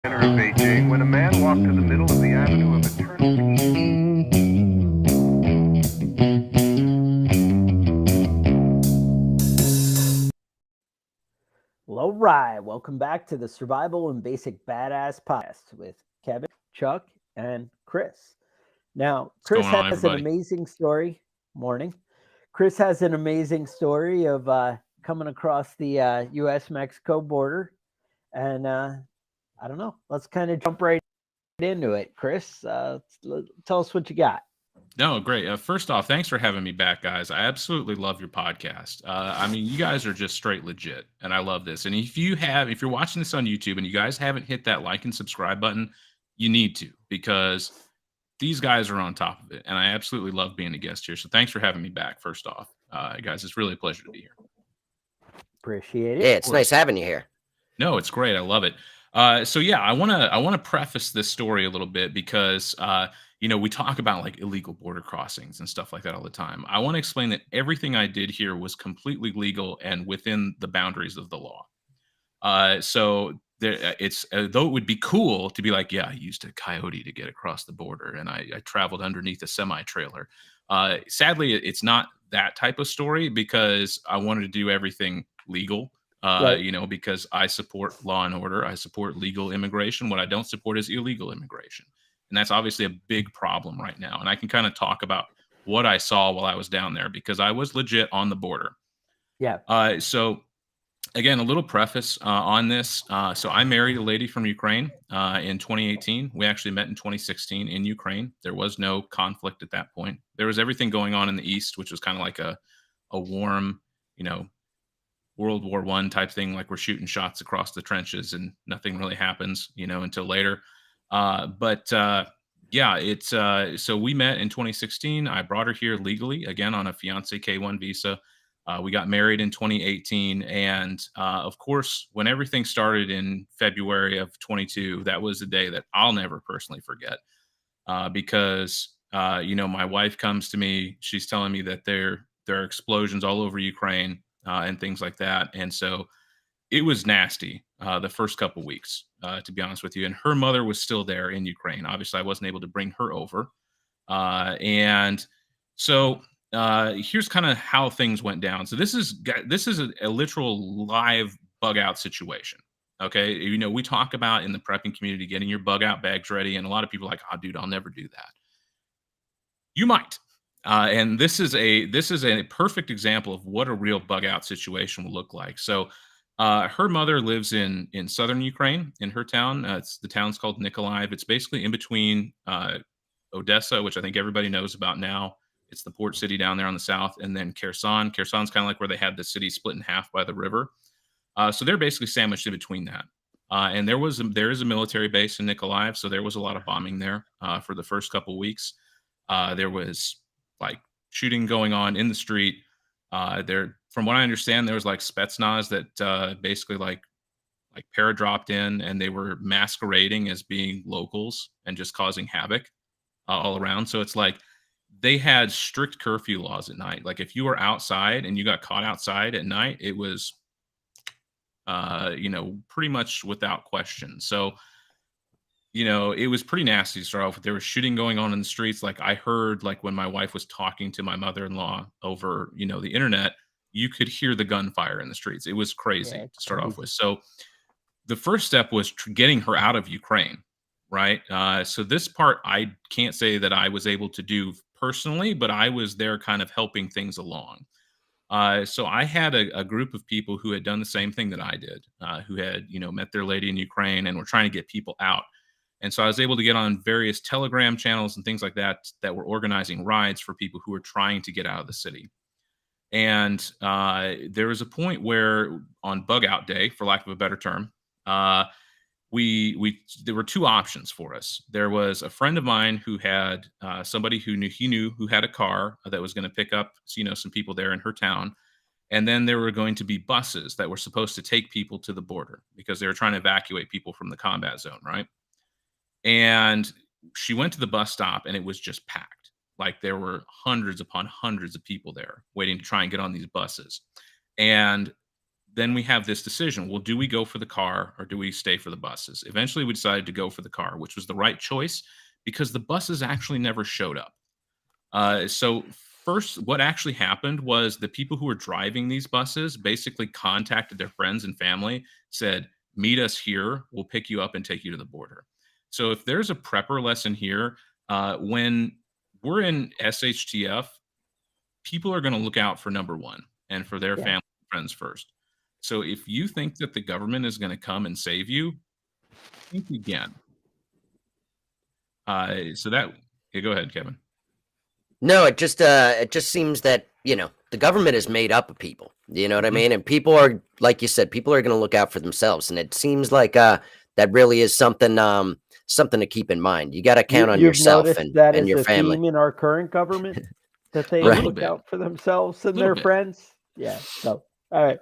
Center of Beijing when a man walked to the middle of the Avenue of Eternal Well, all right. Welcome back to the Survival and Basic Badass podcast with Kevin, Chuck, and Chris. Now, What's Chris going on, has an everybody? amazing story. Morning. Chris has an amazing story of coming across the U.S.-Mexico border. And I don't know. Let's kind of jump right into it. Chris, tell us what you got. No, great. First off, thanks for having me back, guys. I absolutely love your podcast. I mean, you guys are just straight legit, and I love this. And if you're watching this on YouTube and you guys haven't hit that like and subscribe button, you need to, because these guys are on top of it, and I absolutely love being a guest here. So thanks for having me back. First off, guys, it's really a pleasure to be here. Appreciate Yeah, it. it's nice having you here. No, it's great. I love it. So yeah, I wanna preface this story a little bit because we talk about like illegal border crossings and stuff like that all the time. I want to explain that everything I did here was completely legal and within the boundaries of the law. So there, it's though it would be cool to be like, yeah, I used a coyote to get across the border, and I traveled underneath a semi trailer. Sadly, it's not that type of story because I wanted to do everything legal. Right. Because I support law and order, I support legal immigration. What I don't support is illegal immigration, and that's obviously a big problem right now. And I can kind of talk about what I saw while I was down there because I was legit on the border. Yeah. So again, a little preface on this. So I married a lady from Ukraine in 2018. We actually met in 2016 in Ukraine. There was no conflict at that point. There was everything going on in the East, which was kind of like a warm, you know, World War One type thing, like we're shooting shots across the trenches and nothing really happens, until later. But yeah, it's so we met in 2016. I brought her here legally again on a fiance K1 visa. We got married in 2018, and of course, when everything started in February of 22, that was a day that I'll never personally forget because my wife comes to me. She's telling me that there are explosions all over Ukraine and things like that, and so it was nasty the first couple weeks, to be honest with you. And her mother was still there in Ukraine. Obviously, I wasn't able to bring her over, and so here's kind of how things went down. So this is a literal live bug out situation. Okay, we talk about in the prepping community getting your bug out bags ready, and a lot of people are like, "Oh, dude, I'll never do that." You might. And this is a perfect example of what a real bug out situation will look like. So, her mother lives in southern Ukraine in her town. The town's called Nikolaev. It's basically in between Odessa, which I think everybody knows about now. It's the port city down there on the south, and then Kherson. Kherson's kind of like where they had the city split in half by the river. So they're basically sandwiched in between that. And there is a military base in Nikolaev, so there was a lot of bombing there for the first couple weeks. There was like shooting going on in the street. From what I understand, there was like Spetsnaz that basically like paradropped in, and they were masquerading as being locals and just causing havoc all around. So it's like they had strict curfew laws at night. Like if you were outside and you got caught outside at night, it was pretty much without question. So it was pretty nasty to start off with. There was shooting going on in the streets. Like I heard, like when my wife was talking to my mother-in-law over, the internet, you could hear the gunfire in the streets. It was crazy Yeah. to start off Crazy. with. So the first step was getting her out of Ukraine, right? So this part I can't say that I was able to do personally, but I was there kind of helping things along. So I had a group of people who had done the same thing that I did, who had, met their lady in Ukraine and were trying to get people out. And so I was able to get on various Telegram channels and things like that were organizing rides for people who were trying to get out of the city. And there was a point where on bug out day, for lack of a better term, uh, we there were two options for us. There was a friend of mine who had somebody he knew who had a car that was going to pick up some people there in her town, and then there were going to be buses that were supposed to take people to the border because they were trying to evacuate people from the combat zone, right? And she went to the bus stop and it was just packed. Like there were hundreds upon hundreds of people there waiting to try and get on these buses. And then we have this decision. Well, do we go for the car or do we stay for the buses? Eventually, we decided to go for the car, which was the right choice because the buses actually never showed up. So first, what actually happened was the people who were driving these buses basically contacted their friends and family, said, "Meet us here. We'll pick you up and take you to the border." So if there's a prepper lesson here, when we're in S.H.T.F, people are going to look out for number one and for their Yeah. family and friends first. So if you think that the government is going to come and save you, think again. So that, yeah, go ahead, Kevin. No, it just seems that, the government is made up of people. You know what I Mhm. mean? And people are, like you said, people are going to look out for themselves. And it seems like that really is something to keep in mind. You got to count on You've yourself noticed and that is your a family. theme in our current government, that they A little look bit. out for themselves and Little their bit. friends. Yeah. So, all right.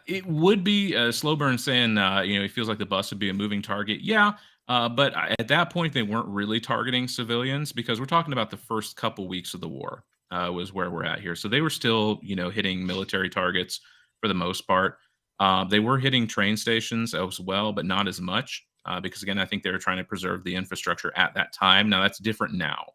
It would be a slow burn saying, he feels like the bus would be a moving target. Yeah. But at that point, they weren't really targeting civilians because we're talking about the first couple weeks of the war was where we're at here. So they were still, hitting military targets for the most part. They were hitting train stations as well, but not as much because, again, I think they were trying to preserve the infrastructure at that time. Now that's different now.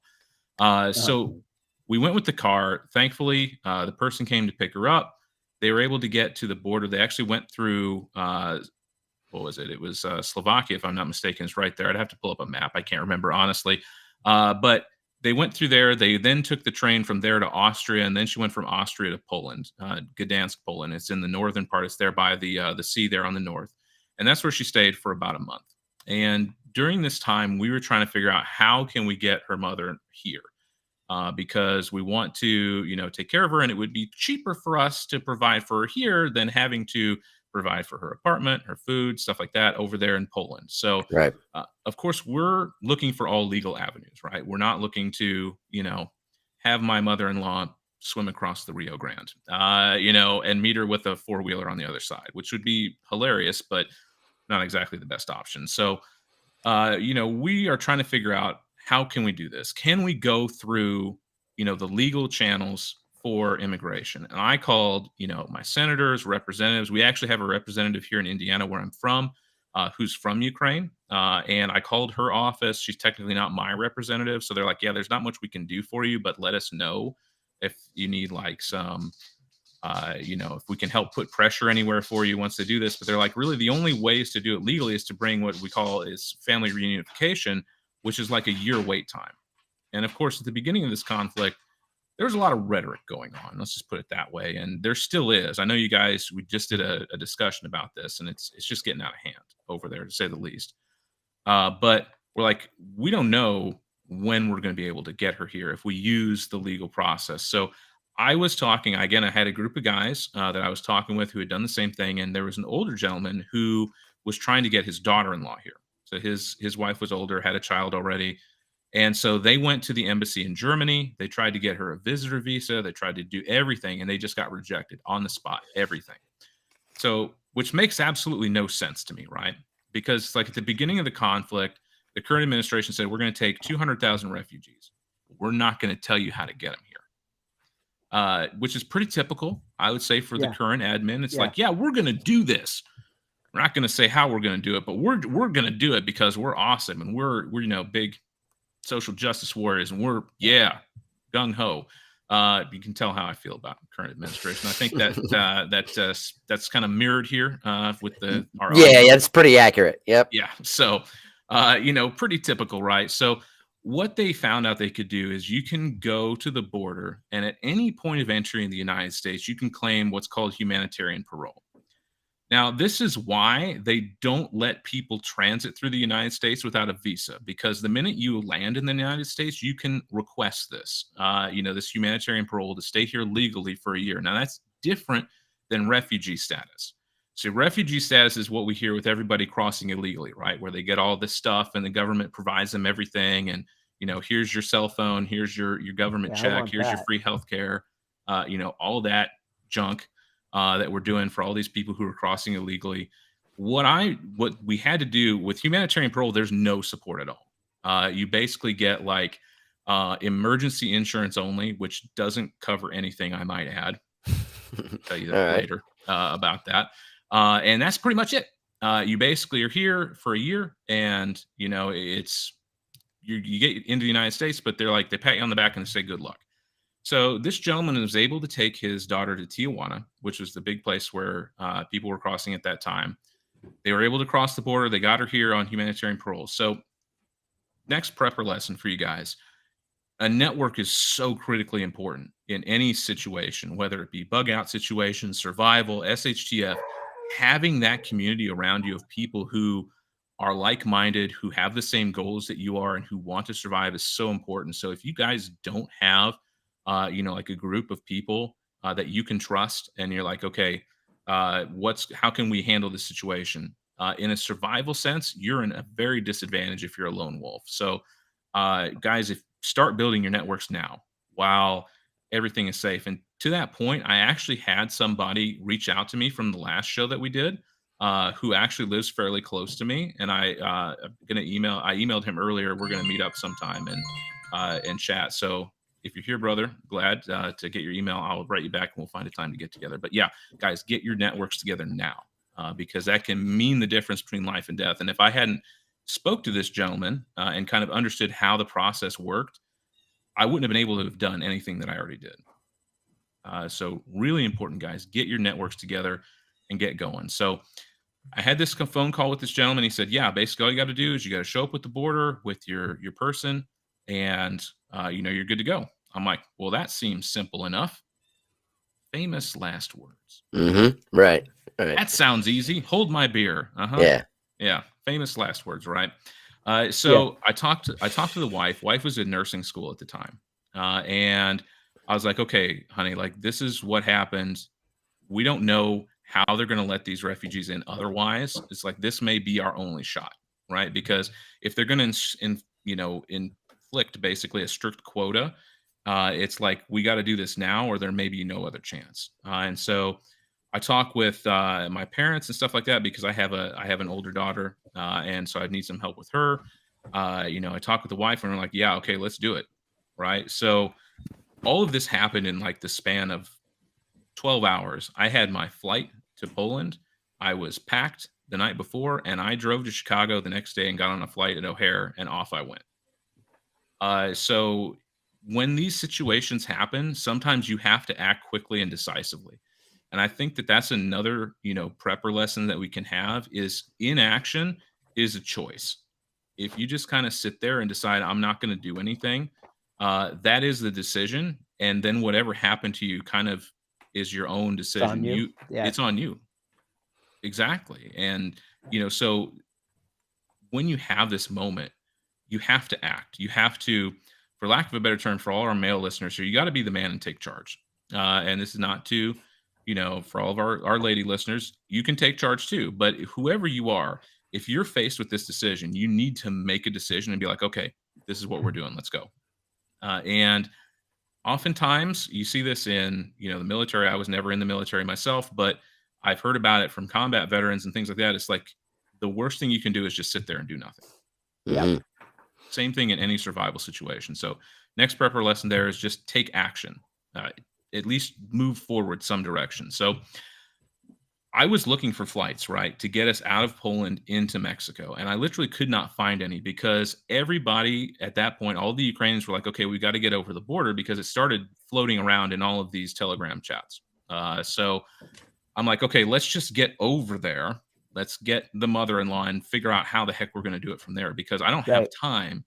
So we went with the car. Thankfully, the person came to pick her up. They were able to get to the border. They actually went through, what was it? It was Slovakia, if I'm not mistaken. It's right there. I'd have to pull up a map. I can't remember, honestly. But they went through there. They then took the train from there to Austria, and then she went from Austria to Poland, Gdansk, Poland. It's in the northern part. It's there by the sea there on the north. And that's where she stayed for about a month. And during this time, we were trying to figure out how can we get her mother here. Because we want to, take care of her, and it would be cheaper for us to provide for her here than having to provide for her apartment, her food, stuff like that over there in Poland. So, Right. of course, we're looking for all legal avenues, right? We're not looking to, have my mother-in-law swim across the Rio Grande, and meet her with a four-wheeler on the other side, which would be hilarious, but not exactly the best option. So, we are trying to figure out how can we do this? Can we go through, the legal channels for immigration? And I called, my senators, representatives. We actually have a representative here in Indiana where I'm from, who's from Ukraine. And I called her office. She's technically not my representative. So they're like, yeah, there's not much we can do for you, but let us know if you need like some if we can help put pressure anywhere for you once they do this. But they're like, really, the only ways to do it legally is to bring what we call is family reunification, which is like a year wait time. And of course, at the beginning of this conflict, there was a lot of rhetoric going on. Let's just put it that way. And there still is. I know you guys, we just did a discussion about this, and it's just getting out of hand over there, to say the least. But we're like, we don't know when we're going to be able to get her here if we use the legal process. So I was talking, again, I had a group of guys that I was talking with who had done the same thing. And there was an older gentleman who was trying to get his daughter-in-law here. So his wife was older, had a child already. And so they went to the embassy in Germany. They tried to get her a visitor visa. They tried to do everything, and they just got rejected on the spot, everything. So, which makes absolutely no sense to me, right? Because like at the beginning of the conflict, the current administration said, we're going to take 200,000 refugees. We're not going to tell you how to get them here, which is pretty typical, I would say, for the current admin. It's like, yeah, we're going to do this. We're not going to say how we're going to do it, but we're going to do it because we're awesome and we're big social justice warriors, and we're gung ho. You can tell how I feel about the current administration. I think that that's kind of mirrored here with our audience. That's pretty accurate. Yep. Yeah. So pretty typical, right? So what they found out they could do is you can go to the border, and at any point of entry in the United States, you can claim what's called humanitarian parole. Now, this is why they don't let people transit through the United States without a visa, because the minute you land in the United States, you can request this, this humanitarian parole to stay here legally for a year. Now, that's different than refugee status. So refugee status is what we hear with everybody crossing illegally, right? Where they get all this stuff and the government provides them everything. And, here's your cell phone, here's your government check, here's your free healthcare, all that junk. That we're doing for all these people who are crossing illegally. What we had to do with humanitarian parole, there's no support at all. You basically get like emergency insurance only, which doesn't cover anything, I might add. I'll tell you that later. about that. And that's pretty much it. You basically are here for a year, and it's you get into the United States, but they pat you on the back and say good luck. So this gentleman was able to take his daughter to Tijuana, which was the big place where people were crossing at that time. They were able to cross the border. They got her here on humanitarian parole. So next prepper lesson for you guys. A network is so critically important in any situation, whether it be bug out situation, survival, S.H.T.F. Having that community around you of people who are like-minded, who have the same goals that you are, and who want to survive is so important. So if you guys don't have, like a group of people that you can trust, and you're like, okay, how can we handle this situation? In a survival sense, you're in a very disadvantage if you're a lone wolf. So, guys, start building your networks now while everything is safe. And to that point, I actually had somebody reach out to me from the last show that we did, who actually lives fairly close to me. And I emailed him earlier. We're gonna meet up sometime and chat. So if you're here, brother, glad to get your email. I'll write you back and we'll find a time to get together. But yeah, guys, get your networks together now, because that can mean the difference between life and death. And if I hadn't spoke to this gentleman and kind of understood how the process worked, I wouldn't have been able to have done anything that I already did. So really important, guys, get your networks together and get going. So I had this phone call with this gentleman. He said, yeah, basically all you got to do is you got to show up at the border with your person, and you're good to go. I'm like, well, that seems simple enough. Famous last words. Right. That sounds easy. Hold my beer. Yeah. Famous last words, right? So I talked to the wife. Wife was in nursing school at the time. And I was like, okay, honey, like this is what happened. We don't know how they're going to let these refugees in. Otherwise, it's like, this may be our only shot, right? Because if they're going to, inflict basically a strict quota, it's like, we got to do this now, or there may be no other chance. And so I talk with my parents and stuff like that, because I have an older daughter, and so I need some help with her. I talk with the wife, and I'm like, yeah, okay, let's do it, right? So all of this happened in like the span of 12 hours. I had my flight to Poland. I was packed the night before, and I drove to Chicago the next day and got on a flight at O'Hare, and off I went. So when these situations happen, sometimes you have to act quickly and decisively. And I think that that's another, prepper lesson that we can have, is inaction is a choice. If you just kind of sit there and decide, I'm not going to do anything, that is the decision. And then whatever happened to you kind of is your own decision. It's on you. Exactly. And, so when you have this moment, you have to act. You have to, for lack of a better term, for all our male listeners here, you got to be the man and take charge. And this is not to, for all of our lady listeners, you can take charge too. But whoever you are, if you're faced with this decision, you need to make a decision and be like, okay, this is what we're doing. Let's go. And oftentimes you see this in, the military. I was never in the military myself, but I've heard about it from combat veterans and things like that. It's like the worst thing you can do is just sit there and do nothing. Yeah. Same thing in any survival situation. So next prepper lesson there is just take action. At least move forward some direction. So I was looking for flights, right, to get us out of Poland into Mexico. And I literally could not find any, because everybody at that point, all the Ukrainians were like, okay, we got to get over the border, because it started floating around in all of these Telegram chats. So I'm like, okay, let's just get over there. Let's get the mother-in-law and figure out how the heck we're going to do it from there, because I don't have time.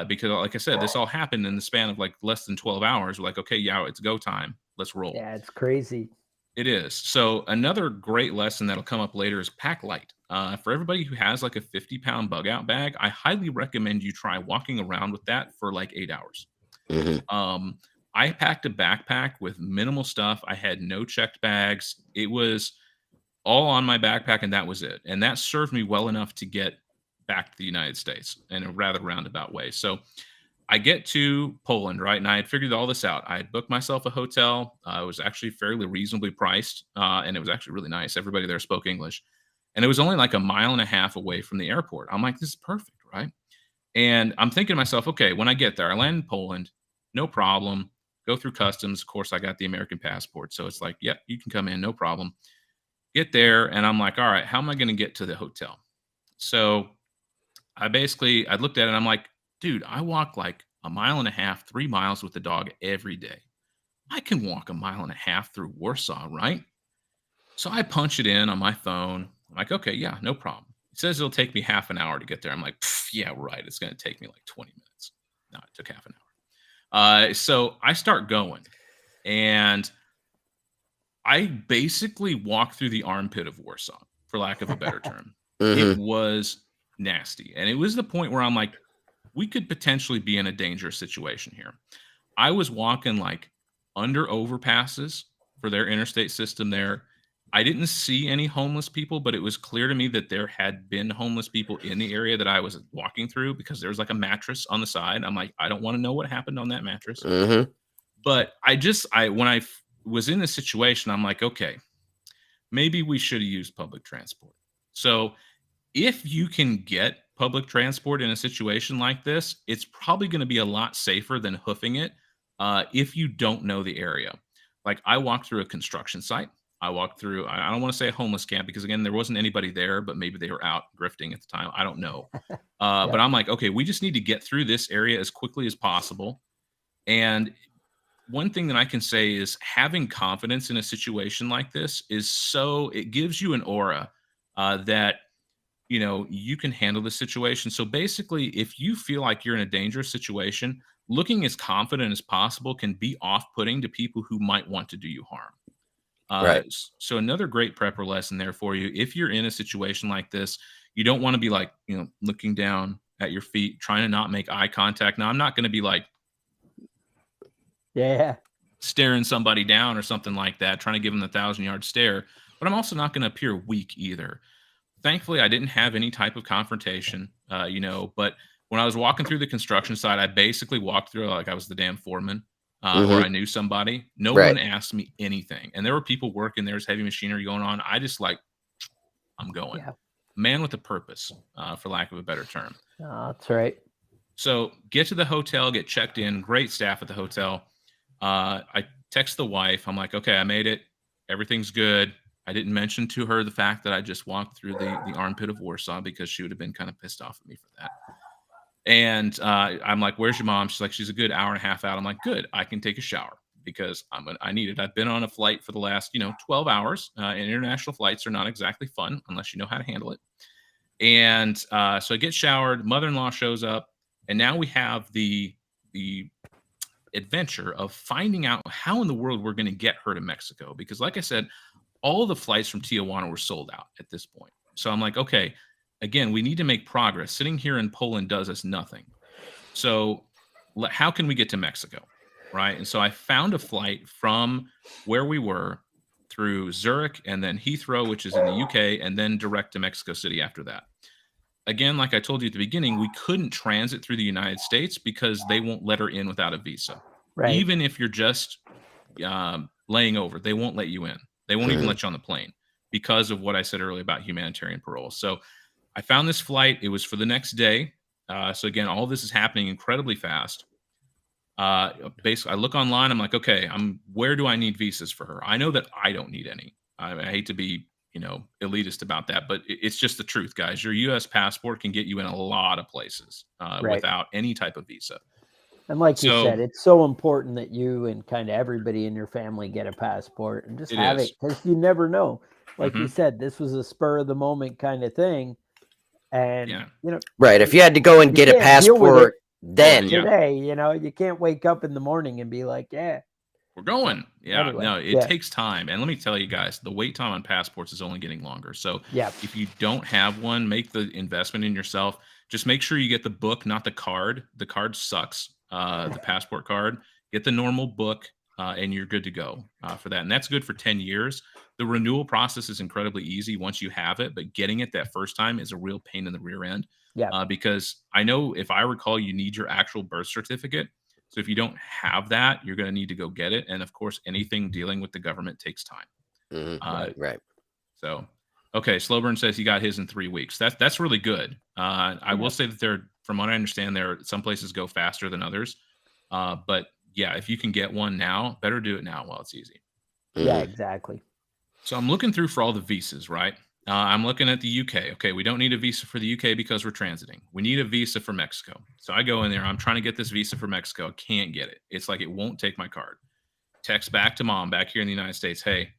Because like I said, this all happened in the span of like less than 12 hours. We're like, okay, yeah, it's go time. Let's roll. Yeah, it's crazy. It is. So another great lesson that'll come up later is pack light. For everybody who has like a 50-pound bug out bag, I highly recommend you try walking around with that for like 8 hours. I packed a backpack with minimal stuff. I had no checked bags. It was all on my backpack, and that was it. And that served me well enough to get back to the United States in a rather roundabout way. So I get to Poland, right? And I had figured all this out. I had booked myself a hotel. It was actually fairly reasonably priced. And it was actually really nice. Everybody there spoke English. And it was only like a mile and a half away from the airport. I'm like, this is perfect, right? And I'm thinking to myself, okay, when I get there, I land in Poland, no problem. go through customs. Of course, I got the American passport. So it's like, yep, you can come in, no problem. Get there. And I'm like, all right, how am I going to get to the hotel? So I looked at it and I'm like, dude, I walk like 1.5 miles, 3 miles with the dog every day. I can walk 1.5 miles through Warsaw, right? So I punch it in on my phone. I'm like, okay, yeah, no problem. It says it'll take me half an hour to get there. I'm like, yeah, right. It's going to take me like 20 minutes. No, it took half an hour. So I start going, and I basically walked through the armpit of Warsaw, for lack of a better term. It was nasty. And it was the point where I'm like, we could potentially be in a dangerous situation here. I was walking like under overpasses for their interstate system there. I didn't see any homeless people, but it was clear to me that there had been homeless people in the area that I was walking through, because there was like a mattress on the side. I'm like, I don't want to know what happened on that mattress. But when I was in this situation, I'm like, okay, maybe we should have used public transport. So if you can get public transport in a situation like this, it's probably going to be a lot safer than hoofing it if you don't know the area. Like, I walked through a construction site. I walked through, I don't want to say a homeless camp, because again, there wasn't anybody there, but maybe they were out grifting at the time. I don't know. But I'm like, okay, we just need to get through this area as quickly as possible. And one thing that I can say is having confidence in a situation like this it gives you an aura that, you can handle the situation. So basically, if you feel like you're in a dangerous situation, looking as confident as possible can be off-putting to people who might want to do you harm. Right. So another great prepper lesson there for you. If you're in a situation like this, you don't want to be like, looking down at your feet, trying to not make eye contact. Now, I'm not going to be like, staring somebody down or something like that, trying to give them the 1,000-yard stare, but I'm also not going to appear weak either. Thankfully, I didn't have any type of confrontation, but when I was walking through the construction site, I basically walked through like I was the damn foreman. Or I knew somebody. No one asked me anything. And there were people working. There's heavy machinery going on. I just I'm going. Yeah. Man with a purpose, for lack of a better term. That's right. So get to the hotel, get checked in. Great staff at the hotel. I text the wife. I'm like, okay, I made it. Everything's good. I didn't mention to her the fact that I just walked through the armpit of Warsaw, because she would have been kind of pissed off at me for that. And I'm like, where's your mom? She's like, she's a good hour and a half out. I'm like, good, I can take a shower, because I need it. I've been on a flight for the last, 12 hours. And international flights are not exactly fun unless you know how to handle it. And so I get showered. Mother-in-law shows up, and now we have the adventure of finding out how in the world we're going to get her to Mexico. Because like I said, all of the flights from Tijuana were sold out at this point. So I'm like, okay, again, we need to make progress. Sitting here in Poland does us nothing. So how can we get to Mexico? Right. And so I found a flight from where we were through Zurich and then Heathrow, which is in the UK, and then direct to Mexico City after that. Again, like I told you at the beginning, we couldn't transit through the United States because they won't let her in without a visa. Right. Even if you're just laying over, they won't let you in. They won't even let you on the plane because of what I said earlier about humanitarian parole. So I found this flight. It was for the next day. So again, all this is happening incredibly fast. Basically, I look online. I'm like, okay, where do I need visas for her? I know that I don't need any. I hate to be, elitist about that, but it's just the truth, guys. Your U.S. passport can get you in a lot of places without any type of visa. And like you said, it's so important that you and kind of everybody in your family get a passport and just have it, because you never know. Like you said, this was a spur of the moment kind of thing. And, right. If you had to go and get a passport then today, you can't wake up in the morning and be like, we're going. Yeah. Anyway, no, it takes time. And let me tell you guys, the wait time on passports is only getting longer. So if you don't have one, make the investment in yourself. Just make sure you get the book, not the card. The card sucks. The passport card, get the normal book, and you're good to go for that. And that's good for 10 years. The renewal process is incredibly easy once you have it, but getting it that first time is a real pain in the rear end. Because I know, if I recall, you need your actual birth certificate. So if you don't have that, you're going to need to go get it. And of course, anything dealing with the government takes time. Right. So, okay. Slowburn says he got his in 3 weeks. That's really good. I will say that from what I understand, some places go faster than others. But yeah, if you can get one now, better do it now while it's easy. Yeah, Mhm. exactly. So I'm looking through for all the visas, right? I'm looking at the UK. Okay, we don't need a visa for the UK because we're transiting. We need a visa for Mexico. So I go in there. I'm trying to get this visa for Mexico. I can't get it. It's like it won't take my card. Text back to mom back here in the United States. Hey,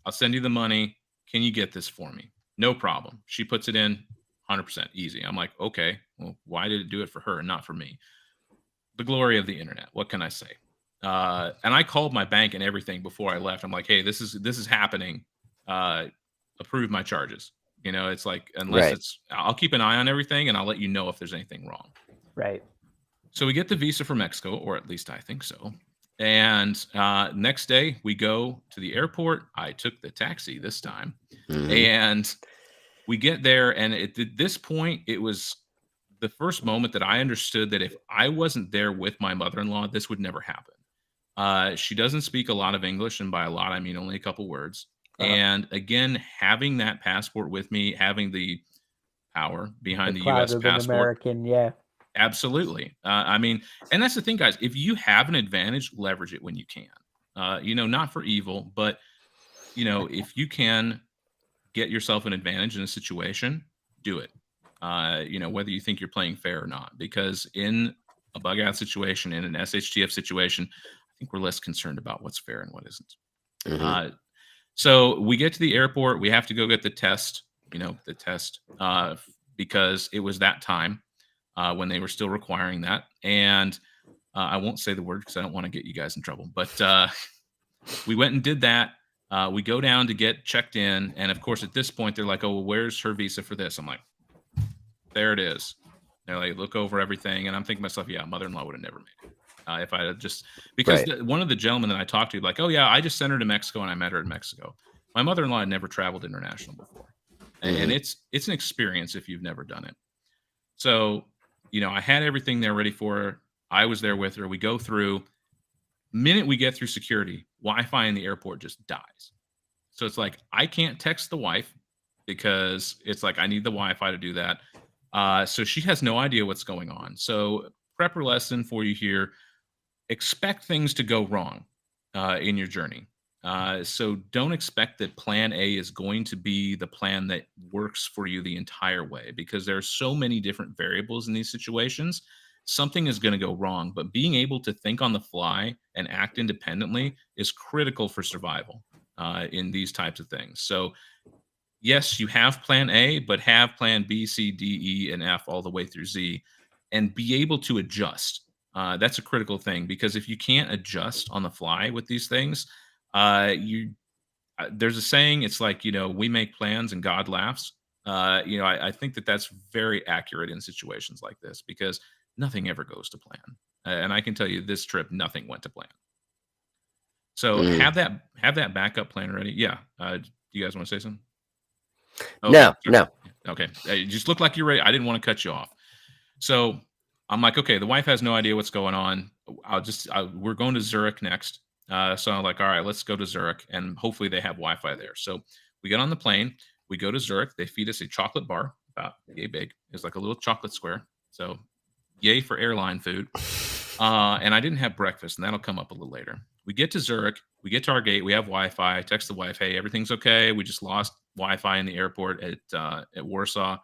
I'll send you the money. Can you get this for me? No problem. She puts it in 100% easy. I'm like, okay, well, why did it do it for her and not for me? The glory of the internet. What can I say? And I called my bank and everything before I left. I'm like, hey, this is happening. Approve my charges. You know, it's like unless Right. I'll keep an eye on everything and I'll let you know if there's anything wrong. Right. So we get the visa for Mexico, or at least I think so. And next day we go to the airport. I took the taxi this time, Mhm. and we get there. And at this point, it was the first moment that I understood that if I wasn't there with my mother-in-law, this would never happen. She doesn't speak a lot of English, and by a lot, I mean only a couple words. Uh-huh. And again, having that passport with me, having the power The behind the cloud U.S. of an passport, American. Yeah. absolutely. I mean, and that's the thing, guys. If you have an advantage, leverage it when you can. You know, not for evil, but you know, if you can get yourself an advantage in a situation, do it. You know, whether you think you're playing fair or not, because in a bug out situation, in an S.H.T.F situation, I think we're less concerned about what's fair and what isn't. Mhm. So we get to the airport. We have to go get the test, you know, because it was that time when they were still requiring that. And I won't say the word because I don't want to get you guys in trouble. But we went and did that. We go down to get checked in. And of course, at this point, they're like, oh, well, where's her visa for this? I'm like, there it is. They're like, look over everything. And I'm thinking to myself, yeah, mother-in-law would have never made it. If I had just, because Right. one of the gentlemen that I talked to, like, oh, yeah, I just sent her to Mexico and I met her in Mexico. My mother-in-law had never traveled international before. And Mhm. it's an experience if you've never done it. So, you know, I had everything there ready for her. I was there with her. We go through. Minute we get through security, Wi-Fi in the airport just dies. So it's like I can't text the wife because it's like I need the Wi-Fi to do that. So she has no idea what's going on. So prepper lesson for you here: expect things to go wrong in your journey. So don't expect that plan A is going to be the plan that works for you the entire way, because there are so many different variables in these situations. Something is going to go wrong, but being able to think on the fly and act independently is critical for survival in these types of things. So yes, you have plan A, but have plan B, C, D, E, and F all the way through Z, and be able to adjust. That's a critical thing, because if you can't adjust on the fly with these things, you there's a saying. It's like, you know, we make plans and God laughs. You know, I think that that's very accurate in situations like this, because nothing ever goes to plan. And I can tell you, this trip, nothing went to plan. So Mhm. have that backup plan ready. Yeah. Do you guys want to say something? Okay. No, Sure. no. Okay. You just look like you're ready. I didn't want to cut you off. So I'm like, okay, the wife has no idea what's going on. We're going to Zurich next. So I'm like, all right, let's go to Zurich, and hopefully they have Wi-Fi there. So we get on the plane, we go to Zurich. They feed us a chocolate bar, about yay big. It's like a little chocolate square. So yay for airline food. And I didn't have breakfast, and that'll come up a little later. We get to Zurich, we get to our gate, we have Wi-Fi. I text the wife, hey, everything's okay. We just lost Wi-Fi in the airport at Warsaw.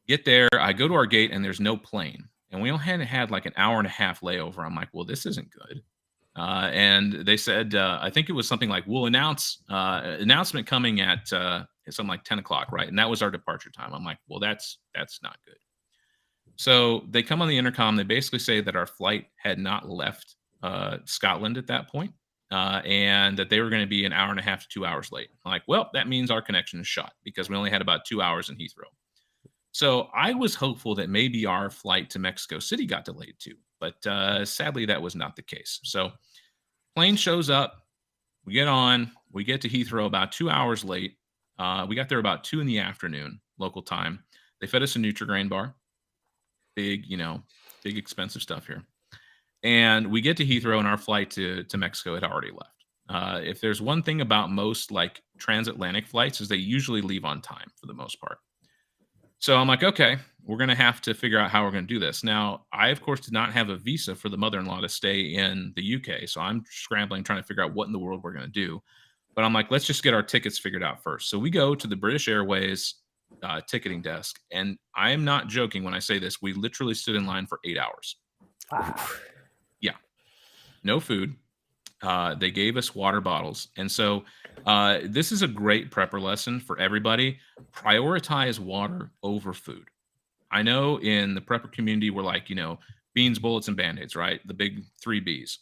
Get there, I go to our gate, and there's no plane. And we only had like an hour and a half layover. I'm like, well, this isn't good. And they said, I think it was something like, we'll announce announcement coming at something like 10 o'clock, right? And that was our departure time. I'm like, well, that's not good. So they come on the intercom. They basically say that our flight had not left Scotland at that point, and that they were going to be an hour and a half to 2 hours late. I'm like, well, that means our connection is shot, because we only had about 2 hours in Heathrow. So I was hopeful that maybe our flight to Mexico City got delayed too, but sadly that was not the case. So plane shows up, we get on, we get to Heathrow about 2 hours late. We got there about 2 in the afternoon local time. They fed us a Nutri-Grain bar, big, you know, big expensive stuff here. And we get to Heathrow, and our flight to Mexico had already left. If there's one thing about most like transatlantic flights, is they usually leave on time for the most part. So I'm like, okay, we're going to have to figure out how we're going to do this. Now, I, of course, did not have a visa for the mother-in-law to stay in the UK. So I'm scrambling, trying to figure out what in the world we're going to do. But I'm like, let's just get our tickets figured out first. So we go to the British Airways ticketing desk. And I am not joking when I say this. We literally stood in line for 8 hours. Wow. Yeah. No food. They gave us water bottles. And so this is a great prepper lesson for everybody. Prioritize water over food. I know in the prepper community, we're like, beans, bullets, and band-aids, right? The big 3 Bs.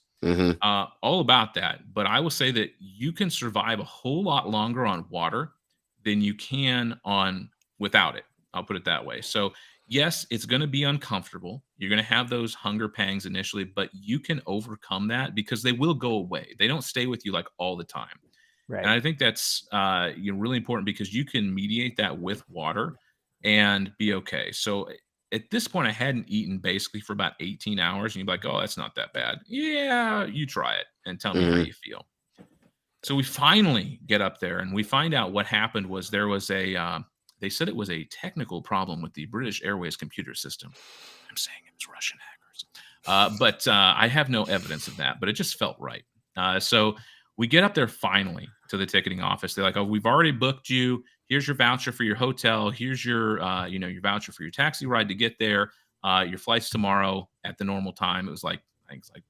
All about that. But I will say that you can survive a whole lot longer on water than you can on without it. I'll put it that way. So yes, it's going to be uncomfortable. You're going to have those hunger pangs initially, but you can overcome that because they will go away. They don't stay with you like all the time. And Right. I think that's really important because you can mediate that with water and be okay. So at this point, I hadn't eaten basically for about 18 hours. And you're like, oh, that's not that bad. Yeah, you try it and tell me how you feel. So we finally get up there and we find out what happened was there was they said it was a technical problem with the British Airways computer system. I'm saying it was Russian hackers. But I have no evidence of that, but it just felt right. So we get up there finally to the ticketing office. They're like, oh, we've already booked you. Here's your voucher for your hotel. Here's your, your voucher for your taxi ride to get there. Your flight's tomorrow at the normal time. It was like, I think it's like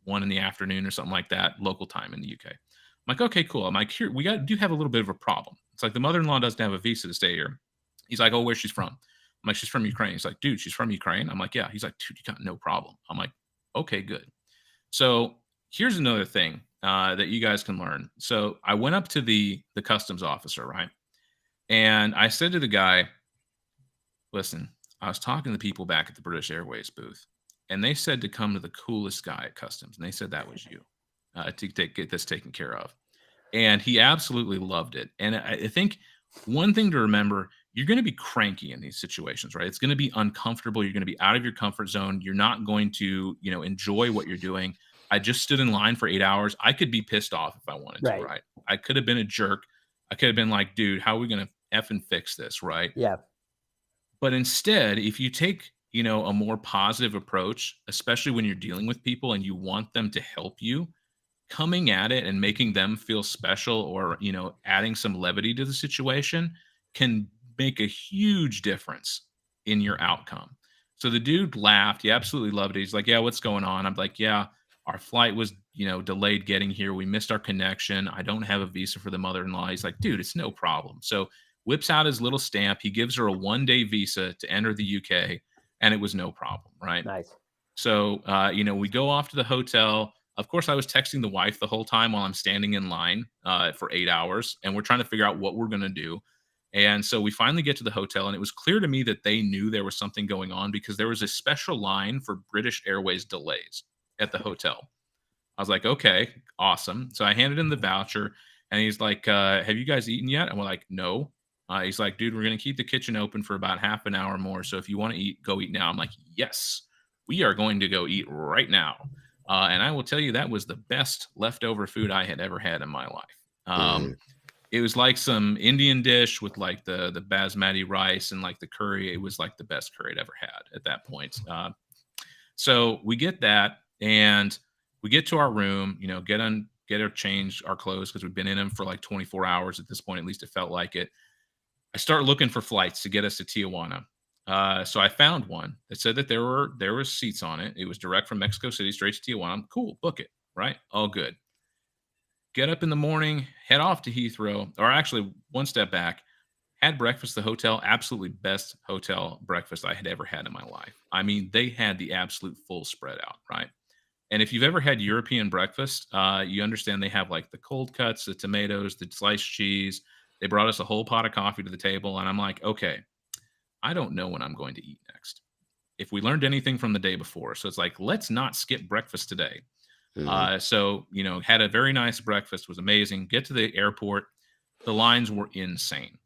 1 in the afternoon or something like that, local time in the UK. I'm like, okay, cool. I'm like, here, do have a little bit of a problem. It's like the mother-in-law doesn't have a visa to stay here. He's like, oh, where's she's from? I'm like, she's from Ukraine. He's like, dude, she's from Ukraine. I'm like, yeah. He's like, dude, you got no problem. I'm like, okay, good. So here's another thing that you guys can learn. So I went up to the customs officer, right? And I said to the guy, listen, I was talking to the people back at the British Airways booth, and they said to come to the coolest guy at customs. And they said that was you to get this taken care of. And he absolutely loved it. And I think one thing to remember, you're going to be cranky in these situations, right? It's going to be uncomfortable. You're going to be out of your comfort zone. You're not going to, enjoy what you're doing. I just stood in line for 8 hours. I could be pissed off if I wanted to, right? I could have been a jerk. I could have been like, dude, how are we going to effing fix this, right? Yeah. But instead, if you take, a more positive approach, especially when you're dealing with people and you want them to help you, coming at it and making them feel special or, adding some levity to the situation can make a huge difference in your outcome. So the dude laughed. He absolutely loved it. He's like, yeah, what's going on? I'm like, yeah, our flight was, delayed getting here. We missed our connection. I don't have a visa for the mother-in-law. He's like, dude, it's no problem. So whips out his little stamp. He gives her a 1-day visa to enter the UK, and it was no problem, right? Nice. So, we go off to the hotel. Of course, I was texting the wife the whole time while I'm standing in line for 8 hours, and we're trying to figure out what we're going to do. And so we finally get to the hotel, and it was clear to me that they knew there was something going on because there was a special line for British Airways delays at the hotel. I was like, okay, awesome. So I handed him the voucher, and he's like, have you guys eaten yet? And we're like, no. He's like, dude, we're going to keep the kitchen open for about half an hour more. So if you want to eat, go eat now. I'm like, yes, we are going to go eat right now. And I will tell you, that was the best leftover food I had ever had in my life. It was like some Indian dish with like the basmati rice and like the curry. It was like the best curry I'd ever had at that point. So we get that and we get to our room, get our changed, our clothes, because we've been in them for like 24 hours at this point. At least it felt like it. I start looking for flights to get us to Tijuana. So I found one that said that there were seats on it. It was direct from Mexico City straight to Tijuana. I'm cool, book it, right? All good. Get up in the morning, head off to Heathrow, or actually one step back, had breakfast at the hotel. Absolutely best hotel breakfast I had ever had in my life. I mean, they had the absolute full spread out, right? And if you've ever had European breakfast, you understand they have like the cold cuts, the tomatoes, the sliced cheese. They brought us a whole pot of coffee to the table, and I'm like, okay, I don't know when I'm going to eat next. If we learned anything from the day before. So it's like, let's not skip breakfast today. So, had a very nice breakfast, was amazing. Get to the airport. The lines were insane.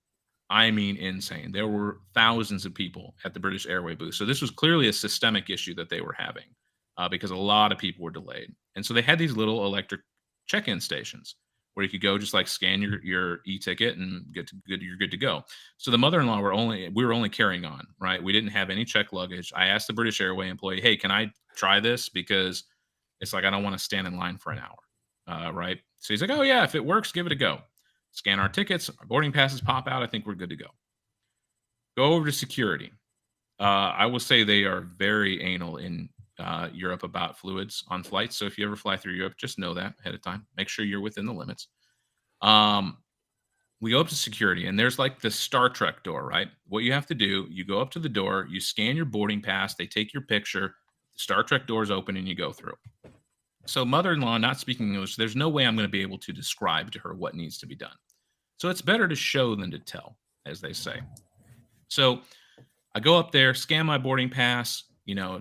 I mean, insane. There were thousands of people at the British Airway booth. So this was clearly a systemic issue that they were having because a lot of people were delayed. And so they had these little electric check-in stations where you could go just like scan your e-ticket and you're good to go. So the mother-in-law we were only carrying on, right? We didn't have any checked luggage. I asked the British Airway employee, hey, can I try this? Because it's like I don't want to stand in line for an hour. Right. So he's like, oh yeah, if it works, give it a go. Scan our tickets, our boarding passes pop out. I think we're good to go. Go over to security. I will say they are very anal in Europe about fluids on flights. So if you ever fly through Europe, just know that ahead of time. Make sure you're within the limits. We go up to security, and there's like the Star Trek door, right? What you have to do, you go up to the door, you scan your boarding pass, they take your picture, the Star Trek doors open, and you go through. So mother-in-law, not speaking English, there's no way I'm going to be able to describe to her what needs to be done. So it's better to show than to tell, as they say. So I go up there, scan my boarding pass,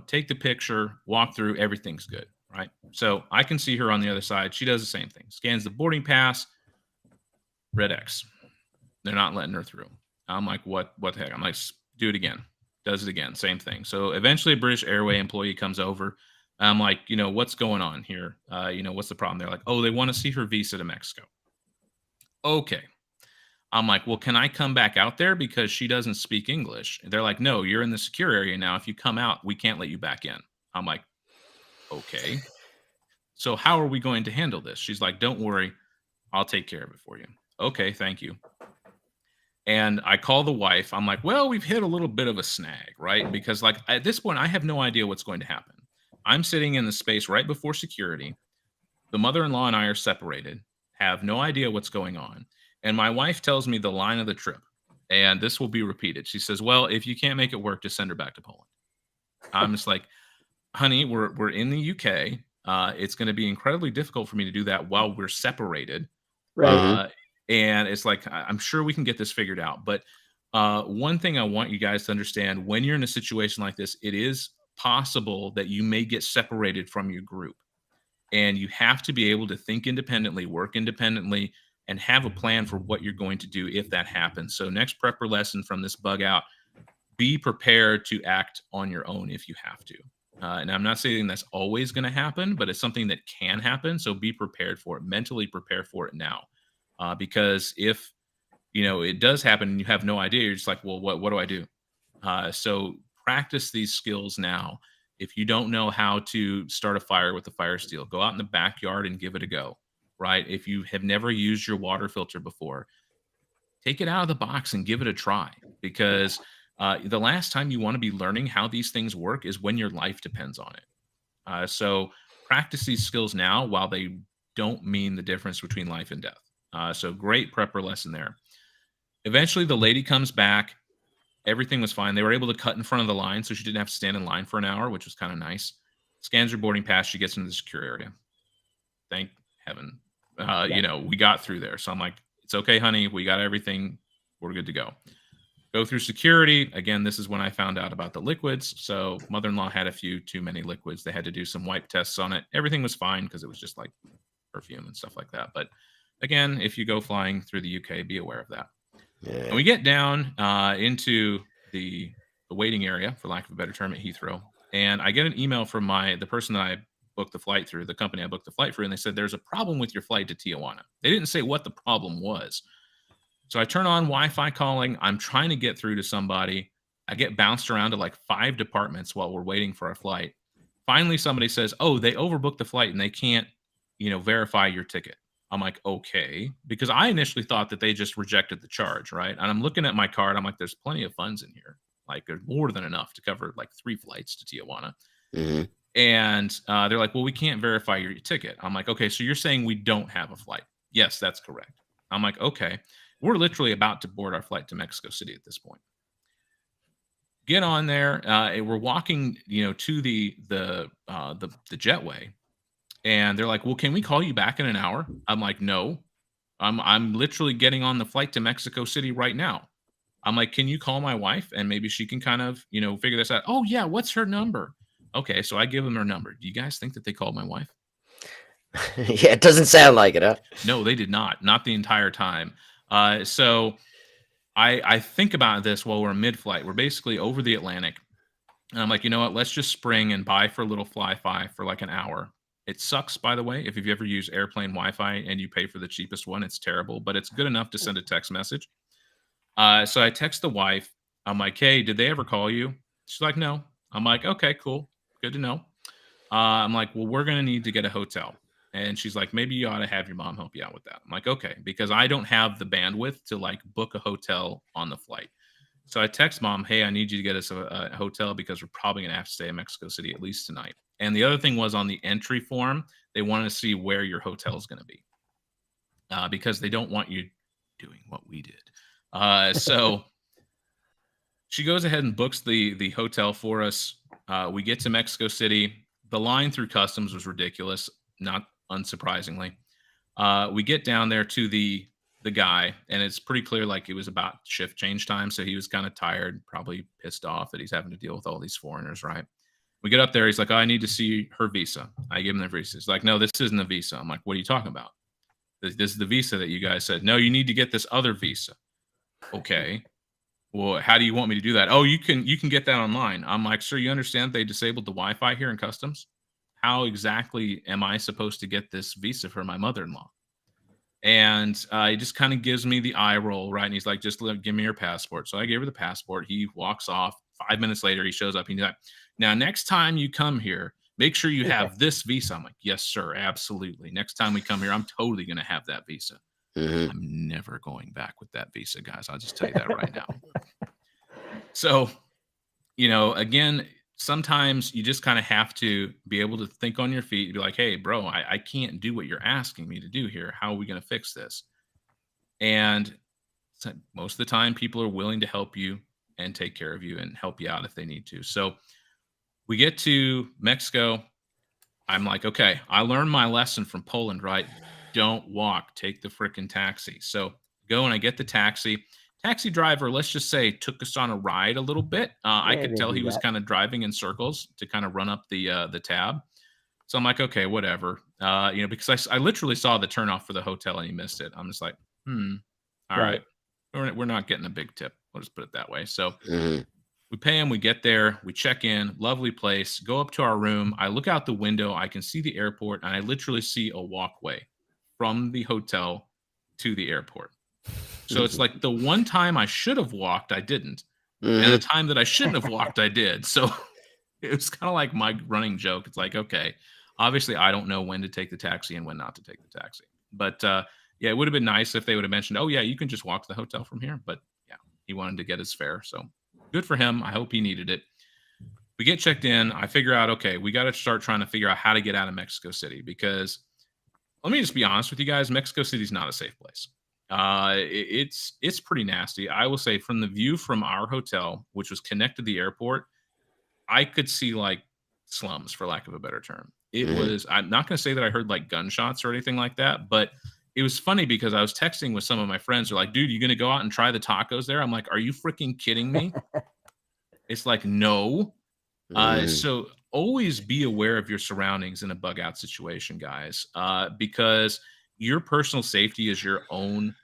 take the picture, walk through, everything's good, right? So I can see her on the other side. She does the same thing. Scans the boarding pass, red X. They're not letting her through. I'm like, what the heck? I'm like, do it again. Does it again. Same thing. So eventually a British Airway employee comes over. I'm like, what's going on here? What's the problem? They're like, oh, they want to see her visa to Mexico. Okay. I'm like, well, can I come back out there because she doesn't speak English? They're like, no, you're in the secure area now. If you come out, we can't let you back in. I'm like, okay. So how are we going to handle this? She's like, don't worry. I'll take care of it for you. Okay, thank you. And I call the wife. I'm like, well, we've hit a little bit of a snag, right? Because like at this point, I have no idea what's going to happen. I'm sitting in the space right before security. The mother-in-law and I are separated, have no idea what's going on. And my wife tells me the line of the trip, and this will be repeated. She says, well, if you can't make it work, just send her back to Poland. I'm just like, honey, we're in the UK. It's going to be incredibly difficult for me to do that while we're separated. Right. And it's like, I'm sure we can get this figured out. But one thing I want you guys to understand, when you're in a situation like this, it is possible that you may get separated from your group. And you have to be able to think independently, work independently, and have a plan for what you're going to do if that happens. So next prepper lesson from this bug out, be prepared to act on your own if you have to. And I'm not saying that's always going to happen, but it's something that can happen. So be prepared for it, mentally prepare for it now. Because if, it does happen and you have no idea, you're just like, well, what do I do? So practice these skills now. If you don't know how to start a fire with a fire steel, go out in the backyard and give it a go, right? If you have never used your water filter before, take it out of the box and give it a try, because the last time you want to be learning how these things work is when your life depends on it. So practice these skills now while they don't mean the difference between life and death. So great prepper lesson there. Eventually the lady comes back. Everything was fine. They were able to cut in front of the line, so she didn't have to stand in line for an hour, which was kind of nice. Scans her boarding pass. She gets into the secure area. Thank heaven. We got through there. So I'm like, it's okay, honey. We got everything. We're good to go. Go through security. Again, this is when I found out about the liquids. So mother-in-law had a few too many liquids. They had to do some wipe tests on it. Everything was fine because it was just like perfume and stuff like that. But again, if you go flying through the UK, be aware of that. Yeah. And we get down into the waiting area, for lack of a better term, at Heathrow. And I get an email from the person that I booked the flight through, the company I booked the flight through, and they said, there's a problem with your flight to Tijuana. They didn't say what the problem was. So I turn on Wi-Fi calling. I'm trying to get through to somebody. I get bounced around to like 5 departments while we're waiting for our flight. Finally, somebody says, oh, they overbooked the flight and they can't, verify your ticket. I'm like, okay, because I initially thought that they just rejected the charge, right? And I'm looking at my card. I'm like, there's plenty of funds in here. Like, there's more than enough to cover like 3 flights to Tijuana. Mm-hmm. And they're like, well, we can't verify your ticket. I'm like, okay, so you're saying we don't have a flight? Yes, that's correct. I'm like, okay. We're literally about to board our flight to Mexico City at this point. Get on there. We're walking, to the jetway. And they're like, well, can we call you back in an hour? I'm like, no, I'm literally getting on the flight to Mexico City right now. I'm like, can you call my wife and maybe she can kind of, figure this out? Oh yeah. What's her number? Okay. So I give them her number. Do you guys think that they called my wife? Yeah. It doesn't sound like it, huh? No, they did not the entire time. So I think about this while we're mid-flight. We're basically over the Atlantic. And I'm like, you know what? Let's just spring and buy for a little fly-fi for like an hour. It sucks, by the way. If you've ever used airplane Wi-Fi and you pay for the cheapest one, it's terrible, but it's good enough to send a text message. So I text the wife. I'm like, hey, did they ever call you? She's like, no. I'm like, okay, cool. Good to know. I'm like, well, we're going to need to get a hotel. And she's like, maybe you ought to have your mom help you out with that. I'm like, okay, because I don't have the bandwidth to like book a hotel on the flight. So I text mom, hey, I need you to get us a hotel because we're probably going to have to stay in Mexico City at least tonight. And the other thing was on the entry form, they wanted to see where your hotel is going to be because they don't want you doing what we did. So she goes ahead and books the hotel for us. We get to Mexico City. The line through customs was ridiculous, not unsurprisingly. We get down there to the guy, and it's pretty clear like it was about shift change time. So he was kind of tired, probably pissed off that he's having to deal with all these foreigners, right? We get up there. He's like, oh, I need to see her visa. I give him the visa. He's like, no, this isn't a visa. I'm like, what are you talking about? This is the visa that you guys said. No, you need to get this other visa. Okay. Well, how do you want me to do that? Oh, you can get that online. I'm like, sir, you understand they disabled the Wi-Fi here in customs? How exactly am I supposed to get this visa for my mother-in-law? And he just kind of gives me the eye roll, right? And he's like, just give me your passport. So I gave her the passport. He walks off. 5 minutes later, he shows up. And he's like, now, next time you come here, make sure you have this visa. I'm like, yes, sir, absolutely. Next time we come here, I'm totally going to have that visa. Mhm. I'm never going back with that visa, guys. I'll just tell you that right now. So, again, sometimes you just kind of have to be able to think on your feet and be like, hey, bro, I can't do what you're asking me to do here. How are we going to fix this? And so most of the time, people are willing to help you and take care of you and help you out if they need to. So we get to Mexico. I'm like, okay, I learned my lesson from Poland, right? Don't walk, take the freaking taxi. So go and I get the taxi. Taxi driver, let's just say, took us on a ride a little bit. I Yeah, could they tell do he was that. kind of driving in circles to kind of run up the tab. So I'm like, okay, whatever. Because I literally saw the turnoff for the hotel and he missed it. I'm just like, all right. We're not getting a big tip. We'll just put it that way. So Mhm. we pay him, we get there, we check in, lovely place, go up to our room. I look out the window, I can see the airport, and I literally see a walkway from the hotel to the airport. So it's like the one time I should have walked, I didn't. And the Mhm. time that I shouldn't have walked, I did. So it was kind of like my running joke. It's like, okay, obviously I don't know when to take the taxi and when not to take the taxi. But yeah, it would have been nice if they would have mentioned, oh, yeah, you can just walk to the hotel from here. But yeah, he wanted to get his fare. So good for him. I hope he needed it. We get checked in. I figure out, okay, we got to start trying to figure out how to get out of Mexico City because let me just be honest with you guys. Mexico City is not a safe place. It's pretty nasty. I will say from the view from our hotel, which was connected to the airport, I could see like slums for lack of a better term. It Mhm. was, I'm not going to say that I heard like gunshots or anything like that, but it was funny because I was texting with some of my friends. They're like, dude, you going to go out and try the tacos there? I'm like, are you freaking kidding me? It's like, no. Mhm. So always be aware of your surroundings in a bug out situation, guys, because your personal safety is your own,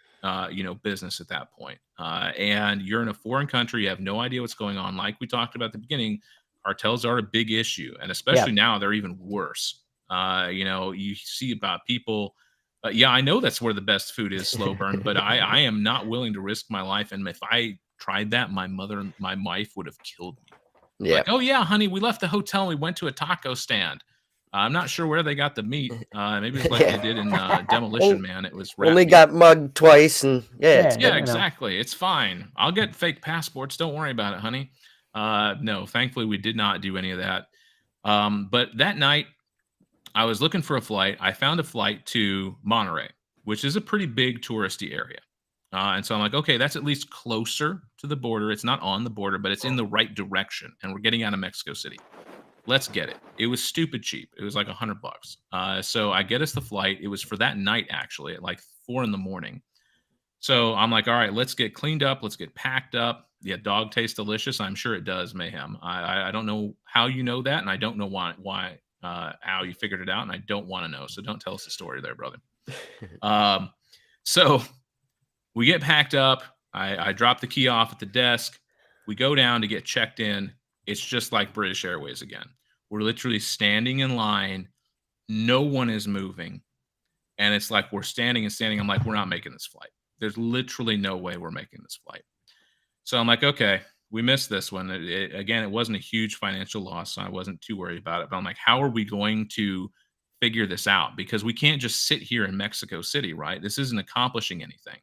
business at that point. And you're in a foreign country, you have no idea what's going on. Like we talked about at the beginning, cartels are a big issue, and Yeah. especially now they're even worse. You see about people. Yeah, I know that's where the best food is, slow burn, but I am not willing to risk my life. And if I tried that, my wife would have killed me. Yeah. Like, "Oh, yeah, honey, we left the hotel and we went to a taco stand." I'm not sure where they got the meat. Maybe it's like they Yeah. did in, Demolition Man, it was rat Only meat. got mugged twice, and yeah, it's Yeah, Yeah, good. exactly, it's fine. I'll get fake passports, don't worry about it, honey. No, thankfully, we did not do any of that. But that night, I was looking for a flight. I found a flight to Monterey, which is a pretty big touristy area. And so I'm like, okay, that's at least closer to the border. It's not on the border, but it's in the right direction. And we're getting out of Mexico City. Let's get it. It was stupid cheap. It was like $100. So I get us the flight. It was for that night, actually, at like 4 in the morning. So I'm like, all right, let's get cleaned up. Let's get packed up. Yeah, dog tastes delicious. I'm sure it does, Mayhem. I don't know how you know that, and I don't know why how you figured it out, and I don't want to know. So don't tell us the story there, brother. So we get packed up. I drop the key off at the desk. We go down to get checked in. It's just like British Airways again. We're literally standing in line. No one is moving. And it's like we're standing and standing. I'm like, we're not making this flight. There's literally no way we're making this flight. So I'm like, okay, we missed this one. Again, it wasn't a huge financial loss, so I wasn't too worried about it. But I'm like, how are we going to figure this out? Because we can't just sit here in Mexico City, right? This isn't accomplishing anything.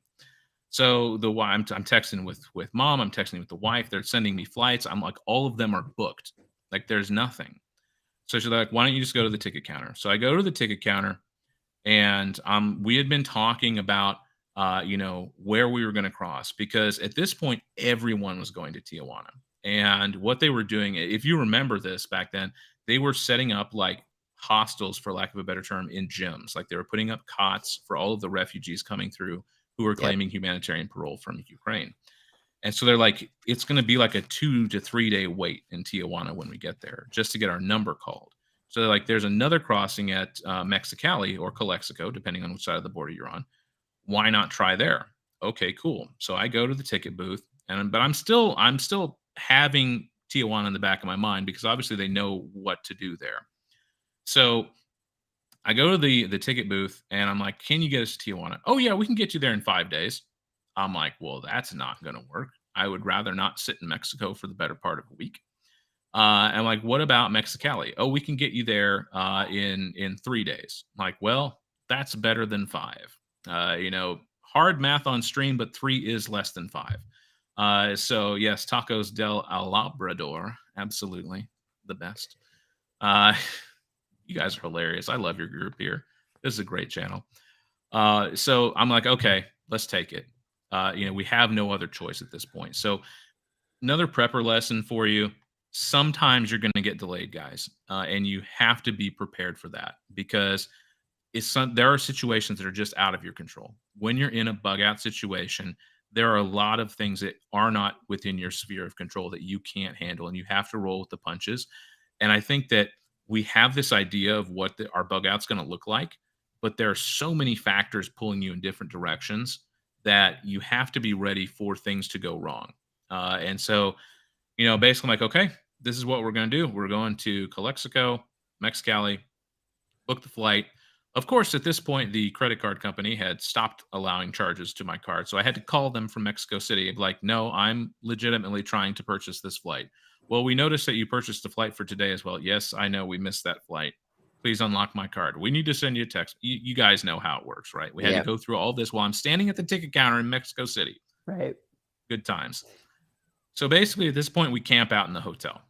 So I'm texting with mom. I'm texting with the wife. They're sending me flights. I'm like, all of them are booked. Like, there's nothing. So she's like, why don't you just go to the ticket counter? So I go to the ticket counter, and we had been talking about where we were going to cross, because at this point everyone was going to Tijuana. And what they were doing, if you remember this back then, they were setting up like hostels, for lack of a better term, in gyms. Like, they were putting up cots for all of the refugees coming through who were claiming humanitarian parole from Ukraine. And so they're like, it's going to be like a 2 to 3 day wait in Tijuana when we get there, just to get our number called. So they're like, there's another crossing at Mexicali or Calexico, depending on which side of the border you're on. Why not try there? Okay, cool. So I go to the ticket booth, but I'm still having Tijuana in the back of my mind, because obviously they know what to do there. So I go to the ticket booth, and I'm like, can you get us to Tijuana? Oh yeah, we can get you there in 5 days. I'm like, well, that's not going to work. I would rather not sit in Mexico for the better part of a week. And I'm like, what about Mexicali? Oh, we can get you there in 3 days. I'm like, well, that's better than 5. Hard math on stream, but 3 is less than 5. So yes, Tacos del Labrador, absolutely the best. You guys are hilarious. I love your group here. This is a great channel. So I'm like, okay, let's take it. We have no other choice at this point. So another prepper lesson for you. Sometimes you're going to get delayed, guys, and you have to be prepared for that, because there are situations that are just out of your control. When you're in a bug out situation, there are a lot of things that are not within your sphere of control that you can't handle, and you have to roll with the punches. And I think that we have this idea of what our bug out's going to look like, but there are so many factors pulling you in different directions that you have to be ready for things to go wrong. And so, basically, I'm like, okay, this is what we're going to do. We're going to Calexico, Mexicali, book the flight. Of course, at this point, the credit card company had stopped allowing charges to my card. So I had to call them from Mexico City. Like, no, I'm legitimately trying to purchase this flight. Well, we noticed that you purchased a flight for today as well. Yes, I know we missed that flight. Please unlock my card. We need to send you a text. You guys know how it works, right? We had to go through all this while I'm standing at the ticket counter in Mexico City. Right. Good times. So basically, at this point, we camp out in the hotel,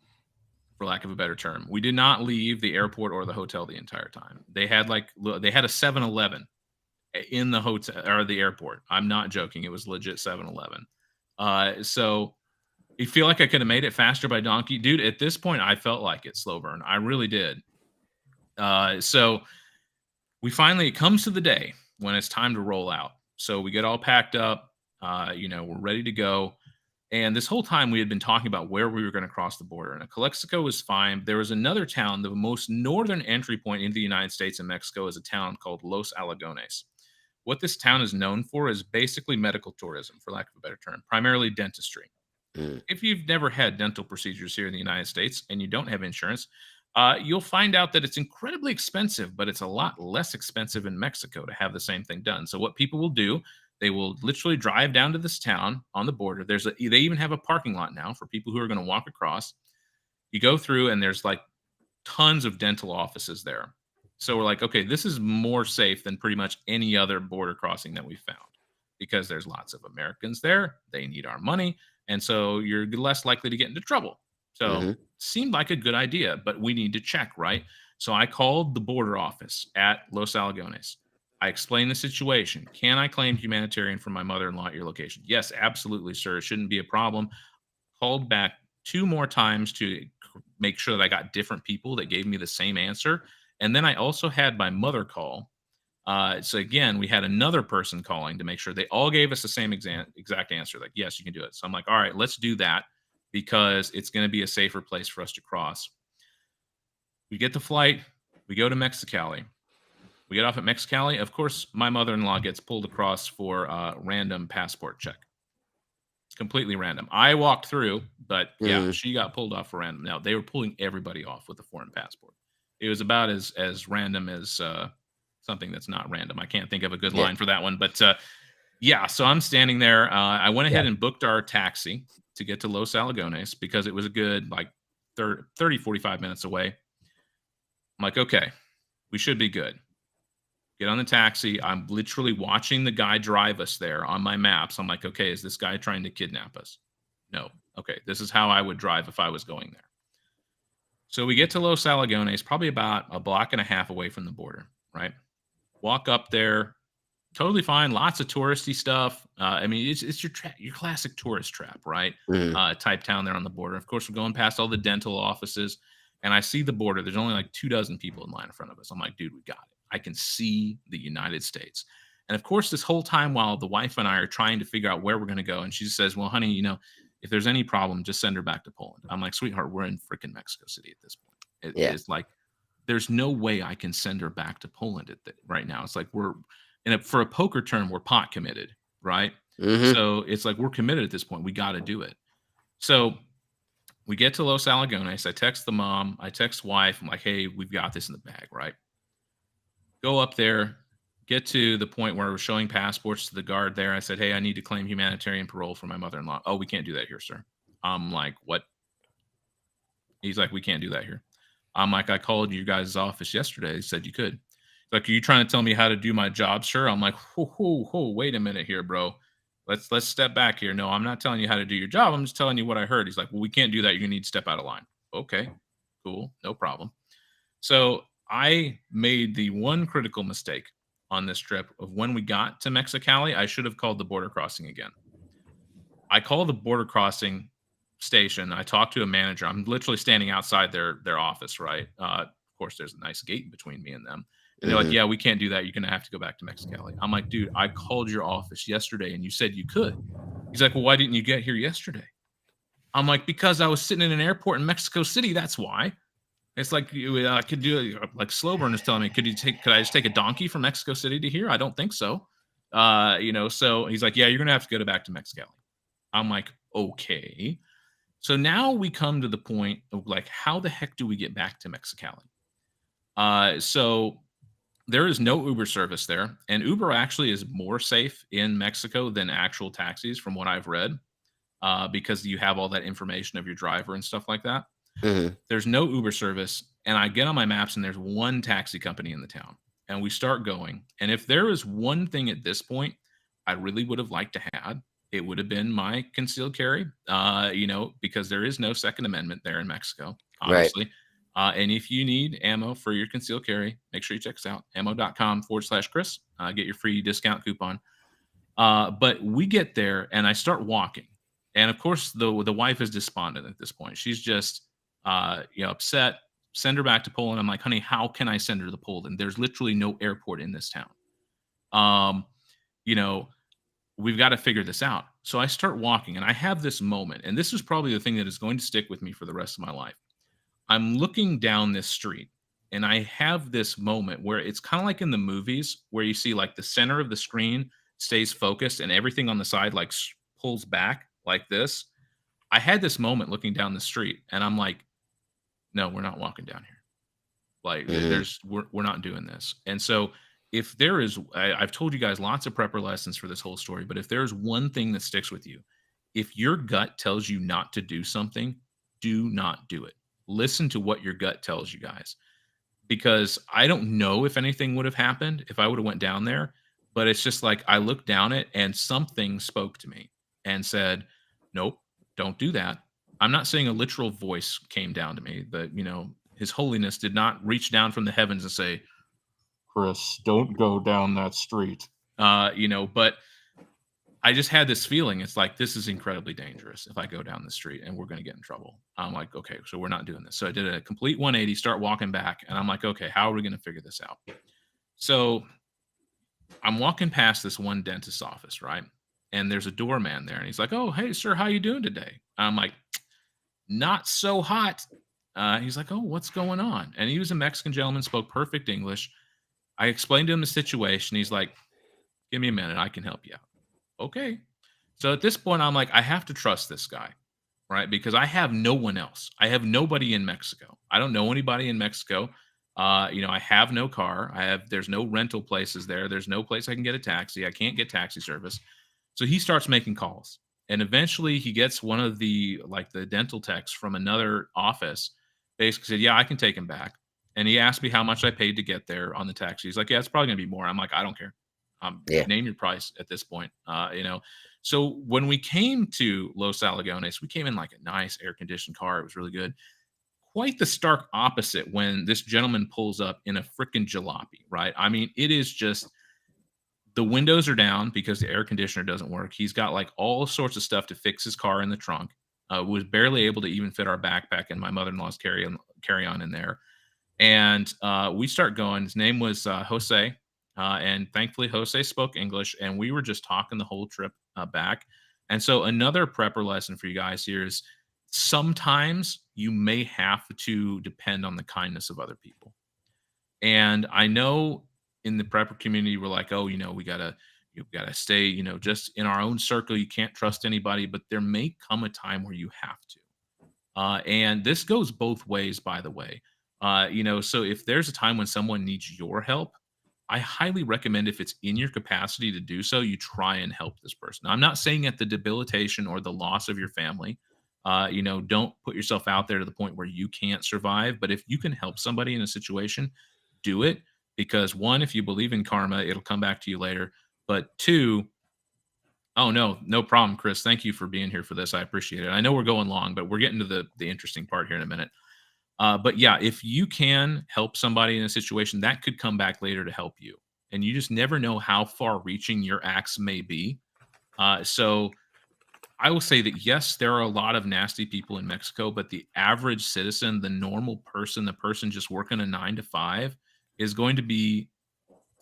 for lack of a better term. We did not leave the airport or the hotel the entire time. They had a 7-Eleven in the hotel or the airport. I'm not joking. It was legit 7-Eleven. So you feel like I could have made it faster by donkey, dude. At this point, I felt like it, slow burn. I really did. So it comes to the day when it's time to roll out. So we get all packed up. We're ready to go. And this whole time we had been talking about where we were going to cross the border. And Calexico was fine. There was another town, the most northern entry point into the United States and Mexico is a town called Los Alagones. What this town is known for is basically medical tourism, for lack of a better term, primarily dentistry. If you've never had dental procedures here in the United States and you don't have insurance, you'll find out that it's incredibly expensive, but it's a lot less expensive in Mexico to have the same thing done. So what people will do, they will literally drive down to this town on the border. They even have a parking lot now for people who are going to walk across. You go through and there's like tons of dental offices there. So we're like, okay, this is more safe than pretty much any other border crossing that we found, because there's lots of Americans there. They need our money. And so you're less likely to get into trouble. So seemed like a good idea, but we need to check, right? So I called the border office at Los Alagones. I explained the situation. Can I claim humanitarian from my mother-in-law at your location? Yes, absolutely, sir. It shouldn't be a problem. Called back 2 more times to make sure that I got different people that gave me the same answer. And then I also had my mother call. So again, we had another person calling to make sure they all gave us the same exact answer. Like, yes, you can do it. So I'm like, all right, let's do that, because it's going to be a safer place for us to cross. We get the flight. We go to Mexicali. We get off at Mexicali. Of course, my mother-in-law gets pulled across for a random passport check. It's completely random. I walked through, but yeah, she got pulled off for random. Now, they were pulling everybody off with a foreign passport. It was about as random as something that's not random. I can't think of a good Yeah. line for that one, but yeah. So I'm standing there. I went ahead Yeah. and booked our taxi to get to Los Alagones because it was a good like 30, 45 minutes away. I'm like, okay, we should be good. Get on the taxi. I'm literally watching the guy drive us there on my maps. I'm like, okay, is this guy trying to kidnap us? No. Okay, this is how I would drive if I was going there. So we get to Los Alagones, probably about a block and a half away from the border, right? Walk up there, totally fine. Lots of touristy stuff. I mean, it's your classic tourist trap, right? Mhm. Type town there on the border. Of course, we're going past all the dental offices, and I see the border. There's only like 24 people in line in front of us. I'm like, dude, we got it. I can see the United States. And of course, this whole time while the wife and I are trying to figure out where we're going to go, and she says, "Well, honey, if there's any problem, just send her back to Poland." I'm like, "Sweetheart, we're in freaking Mexico City at this point. Yeah. It's like there's no way I can send her back to Poland right now. It's like for a poker term, we're pot committed, right? Mhm. So it's like we're committed at this point. We got to do it. So we get to Los Alagones. I text the mom. I text wife. I'm like, hey, we've got this in the bag, right? Go up there, get to the point where we're showing passports to the guard there. I said, hey, I need to claim humanitarian parole for my mother-in-law. Oh, we can't do that here, sir. I'm like, what? He's like, we can't do that here. I'm like, I called you guys' office yesterday. He said you could. He's like, are you trying to tell me how to do my job, sir? I'm like, wait a minute here, bro. Let's step back here. No, I'm not telling you how to do your job. I'm just telling you what I heard. He's like, well, we can't do that. You're gonna need to step out of line. Okay, cool, no problem. So I made the one critical mistake on this trip of when we got to Mexicali, I should have called the border crossing again. I call the border crossing station. I talk to a manager. I'm literally standing outside their office, right? Of course, there's a nice gate between me and them. And they're like, Mhm. yeah, we can't do that. You're going to have to go back to Mexicali. I'm like, dude, I called your office yesterday and you said you could. He's like, well, why didn't you get here yesterday? I'm like, because I was sitting in an airport in Mexico City. That's why. It's like I could do like Slowburn is telling me, could I just take a donkey from Mexico City to here? I don't think so. So he's like, yeah, you're going to have to go back to Mexicali. I'm like, okay. So now we come to the point of like, how the heck do we get back to Mexicali? So there is no Uber service there, and Uber actually is more safe in Mexico than actual taxis, from what I've read, because you have all that information of your driver and stuff like that. Mhm. There's no Uber service, and I get on my maps, and there's one taxi company in the town, and we start going. And if there is one thing at this point I really would have liked to have, it would have been my concealed carry, because there is no Second Amendment there in Mexico, Right. obviously. And if you need ammo for your concealed carry, make sure you check us out, ammo.com/Chris. Get your free discount coupon. But we get there and I start walking. And of course, the wife is despondent at this point. She's just, upset. Send her back to Poland. I'm like, honey, how can I send her to Poland? There's literally no airport in this town. Um, you know, we've got to figure this out. So I start walking and I have this moment. And this is probably the thing that is going to stick with me for the rest of my life. I'm looking down this street and I have this moment where it's kind of like in the movies where you see like the center of the screen stays focused and everything on the side like pulls back like this. I had this moment looking down the street and I'm like, no, we're not walking down here. Like Mhm. we're not doing this. And so if there is, I've told you guys lots of prepper lessons for this whole story, but if there's one thing that sticks with you, if your gut tells you not to do something, do not do it. Listen to what your gut tells you guys, because I don't know if anything would have happened if I would have went down there, but it's just like I looked down it and something spoke to me and said, nope, don't do that. I'm not saying a literal voice came down to me, but his holiness did not reach down from the heavens and say, Chris, don't go down that street. But I just had this feeling. It's like, this is incredibly dangerous if I go down the street and we're going to get in trouble. I'm like, okay, so we're not doing this. So I did a complete 180, start walking back. And I'm like, okay, how are we going to figure this out? So I'm walking past this one dentist's office, right? And there's a doorman there. And he's like, oh, hey, sir, how you doing today? I'm like, not so hot. He's like, oh, what's going on? And he was a Mexican gentleman, spoke perfect English. I explained to him the situation. He's like, give me a minute. I can help you out. Okay. So at this point, I'm like, I have to trust this guy, right? Because I have no one else. I have nobody in Mexico. I don't know anybody in Mexico. I have no car. There's no rental places there. There's no place I can get a taxi. I can't get taxi service. So he starts making calls. And eventually he gets one of the dental techs from another office basically said, yeah, I can take him back. And he asked me how much I paid to get there on the taxi. He's like, yeah, it's probably gonna be more. I'm like, I don't care. Yeah. Name your price at this point. So when we came to Los Alagones, we came in like a nice air conditioned car. It was really good. Quite the stark opposite when this gentleman pulls up in a freaking jalopy, right? I mean, it is just the windows are down because the air conditioner doesn't work. He's got like all sorts of stuff to fix his car in the trunk. Was barely able to even fit our backpack and my mother-in-law's carry-on in there. And we start going. His name was Jose. And thankfully, Jose spoke English. And we were just talking the whole trip back. And so another prepper lesson for you guys here is sometimes you may have to depend on the kindness of other people. And I know in the prepper community, we're like, oh, you gotta stay, just in our own circle. You can't trust anybody, but there may come a time where you have to. And this goes both ways, by the way. So if there's a time when someone needs your help, I highly recommend if it's in your capacity to do so, you try and help this person. Now, I'm not saying at the debilitation or the loss of your family. Don't put yourself out there to the point where you can't survive. But if you can help somebody in a situation, do it. Because one, if you believe in karma, it'll come back to you later. But two, oh no problem, Chris. Thank you for being here for this. I appreciate it. I know we're going long, but we're getting to the interesting part here in a minute. But yeah, if you can help somebody in a situation, that could come back later to help you. And you just never know how far reaching your acts may be. So I will say that, yes, there are a lot of nasty people in Mexico, but the average citizen, the normal person, the person just working a 9 to 5 is going to be,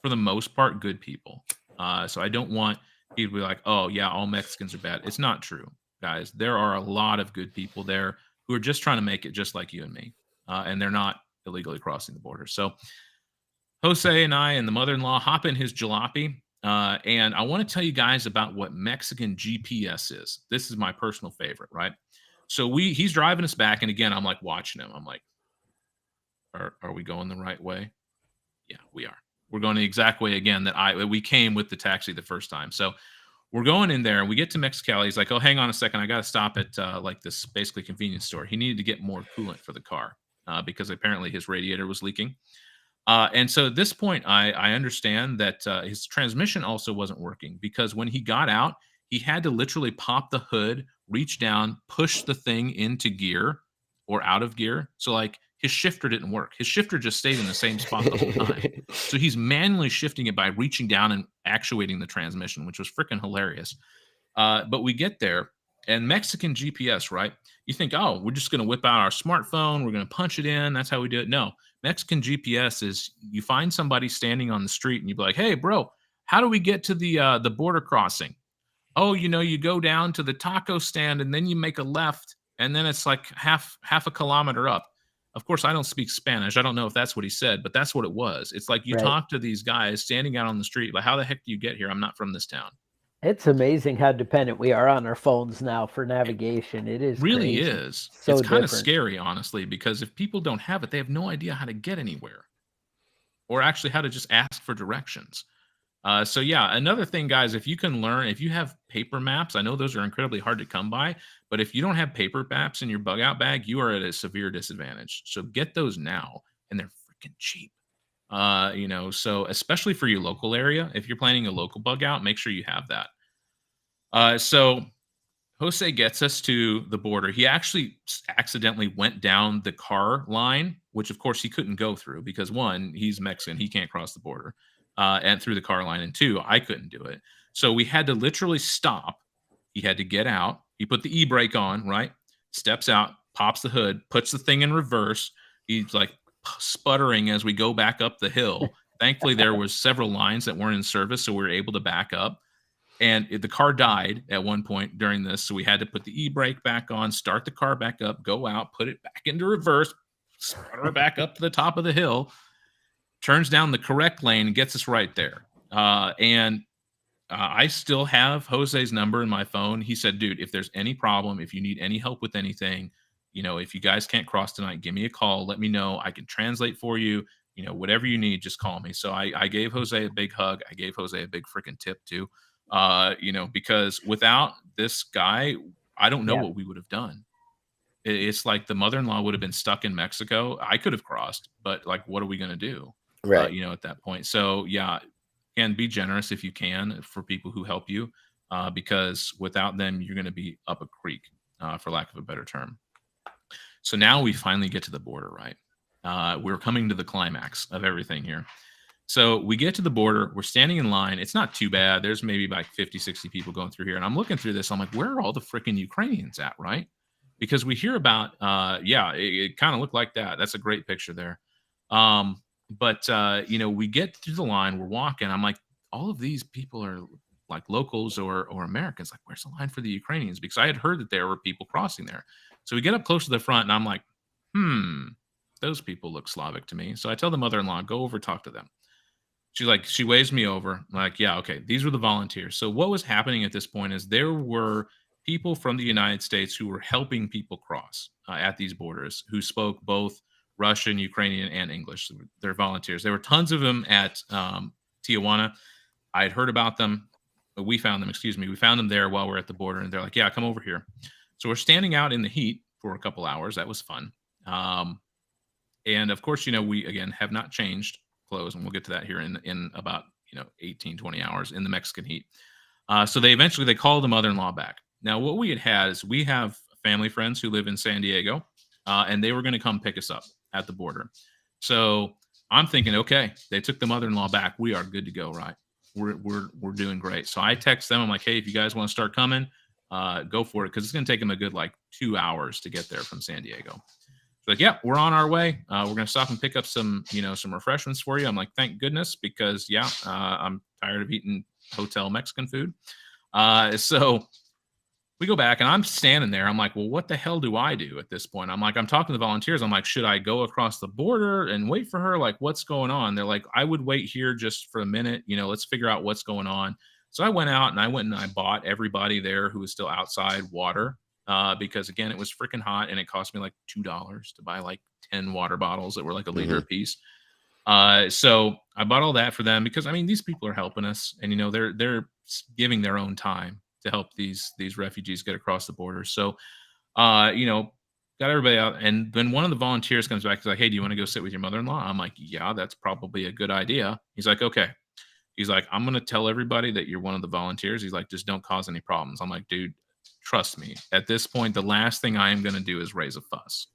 for the most part, good people. So I don't want people to be like, oh, yeah, all Mexicans are bad. It's not true, guys. There are a lot of good people there who are just trying to make it just like you and me. And they're not illegally crossing the border. So Jose and I and the mother-in-law hop in his jalopy. And I want to tell you guys about what Mexican GPS is. This is my personal favorite, right? So he's driving us back. And again, I'm like watching him. I'm like, are we going the right way? Yeah, we are. We're going the exact way again that we came with the taxi the first time. So we're going in there and we get to Mexicali. He's like, oh, hang on a second. I got to stop at this basically convenience store. He needed to get more coolant for the car because apparently his radiator was leaking. And so at this point, I understand that his transmission also wasn't working because when he got out, he had to literally pop the hood, reach down, push the thing into gear or out of gear. So like his shifter didn't work. His shifter just stayed in the same spot the whole time. So he's manually shifting it by reaching down and actuating the transmission, which was freaking hilarious. But we get there and Mexican GPS, right? You think, oh, we're just going to whip out our smartphone. We're going to punch it in. That's how we do it. No, Mexican GPS is you find somebody standing on the street and you be like, hey, bro, how do we get to the border crossing? Oh, you go down to the taco stand and then you make a left and then it's like half a kilometer up. Of course, I don't speak Spanish. I don't know if that's what he said, but that's what it was. It's like you talk to these guys standing out on the street. Like, how the heck do you get here? I'm not from this town. It's amazing how dependent we are on our phones now for navigation. It is really crazy. is. So it's kind of different. scary, honestly, because if people don't have it, they have no idea how to get anywhere or actually how to just ask for directions. So yeah, another thing, guys, if you can learn, if you have paper maps, I know those are incredibly hard to come by, but if you don't have paper maps in your bug out bag, you are at a severe disadvantage. So get those now, and they're freaking cheap. So especially for your local area, if you're planning a local bug out, make sure you have that. So Jose gets us to the border. He actually accidentally went down the car line, which of course he couldn't go through because one, he's Mexican, he can't cross the border. And through the car line, and two, I couldn't do it. So we had to literally stop. He had to get out. He put the e-brake on, right? Steps out, pops the hood, puts the thing in reverse. He's like sputtering as we go back up the hill. Thankfully, there was several lines that weren't in service, so we were able to back up. And the car died at one point during this, so we had to put the e-brake back on, start the car back up, go out, put it back into reverse, sputter back up to the top of the hill. Turns down the correct lane and gets us right there. I still have Jose's number in my phone. He said, dude, if there's any problem, if you need any help with anything, if you guys can't cross tonight, give me a call. Let me know. I can translate for you. whatever you need, just call me. So I gave Jose a big hug. I gave Jose a big freaking tip too, because without this guy, I don't know Yeah. what we would have done. It's like the mother-in-law would have been stuck in Mexico. I could have crossed, but like, what are we going to do? Right. At that point. So yeah, and be generous if you can for people who help you, because without them, you're going to be up a creek, for lack of a better term. So now we finally get to the border, right? We're coming to the climax of everything here. So we get to the border. We're standing in line. It's not too bad. There's maybe like 50, 60 people going through here. And I'm looking through this. I'm like, where are all the freaking Ukrainians at, right? Because we hear about, it kind of looked like that. That's a great picture there. But we get through the line. We're walking. I'm like, all of these people are like locals or Americans. Like, where's the line for the Ukrainians? Because I had heard that there were people crossing there. So we get up close to the front, and I'm like, those people look Slavic to me. So I tell the mother-in-law, go over, talk to them. She waves me over. I'm like, yeah, okay. These were the volunteers. So what was happening at this point is there were people from the United States who were helping people cross at these borders, who spoke both Russian, Ukrainian, and English. They're volunteers. There were tons of them at Tijuana. I had heard about them. We found them, We found them there while we're at the border, and they're like, yeah, come over here. So we're standing out in the heat for a couple hours. That was fun. And of course, we, again, have not changed clothes, and we'll get to that here in about 18, 20 hours in the Mexican heat. So they called the mother-in-law back. Now, what we had is we have family friends who live in San Diego, and they were going to come pick us up at the border. So I'm thinking, okay, they took the mother-in-law back. We are good to go, right? We're doing great. So I text them. I'm like, hey, if you guys want to start coming, go for it, because it's going to take them a good 2 hours to get there from San Diego. Like, yeah, we're on our way. We're going to stop and pick up some refreshments for you. I'm like, thank goodness, because I'm tired of eating hotel Mexican food. So we go back, and I'm standing there. I'm like, well, what the hell do I do at this point? I'm like, I'm talking to the volunteers. I'm like, should I go across the border and wait for her? Like, what's going on? They're like, I would wait here just for a minute. Let's figure out what's going on. So I went out, and I bought everybody there who was still outside water. Because again, it was freaking hot, and it cost me $2 to buy 10 water bottles that were a liter a piece. So I bought all that for them, because these people are helping us, and they're giving their own time to help these refugees get across the border. So got everybody out, and then one of the volunteers comes back. He's like, hey, do you want to go sit with your mother-in-law? I'm like, yeah, that's probably a good idea. He's like, okay. He's like, I'm going to tell everybody that you're one of the volunteers. He's like, just don't cause any problems. I'm like, dude, trust me, at this point, the last thing I am going to do is raise a fuss.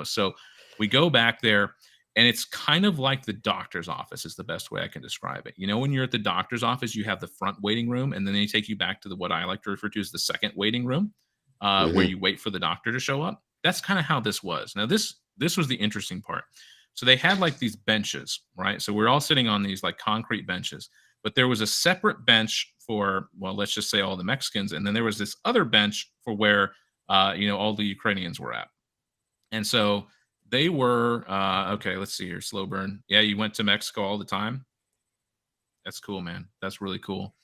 So we go back there, and it's kind of like the doctor's office is the best way I can describe it. When you're at the doctor's office, you have the front waiting room, and then they take you back to what I like to refer to as the second waiting room, where you wait for the doctor to show up. That's kind of how this was. Now, this was the interesting part. So they had these benches, right? So we're all sitting on these concrete benches, but there was a separate bench for, well, let's just say all the Mexicans. And then there was this other bench for where, all the Ukrainians were at. And so they were, okay, let's see here. Slow burn. Yeah. You went to Mexico all the time. That's cool, man. That's really cool.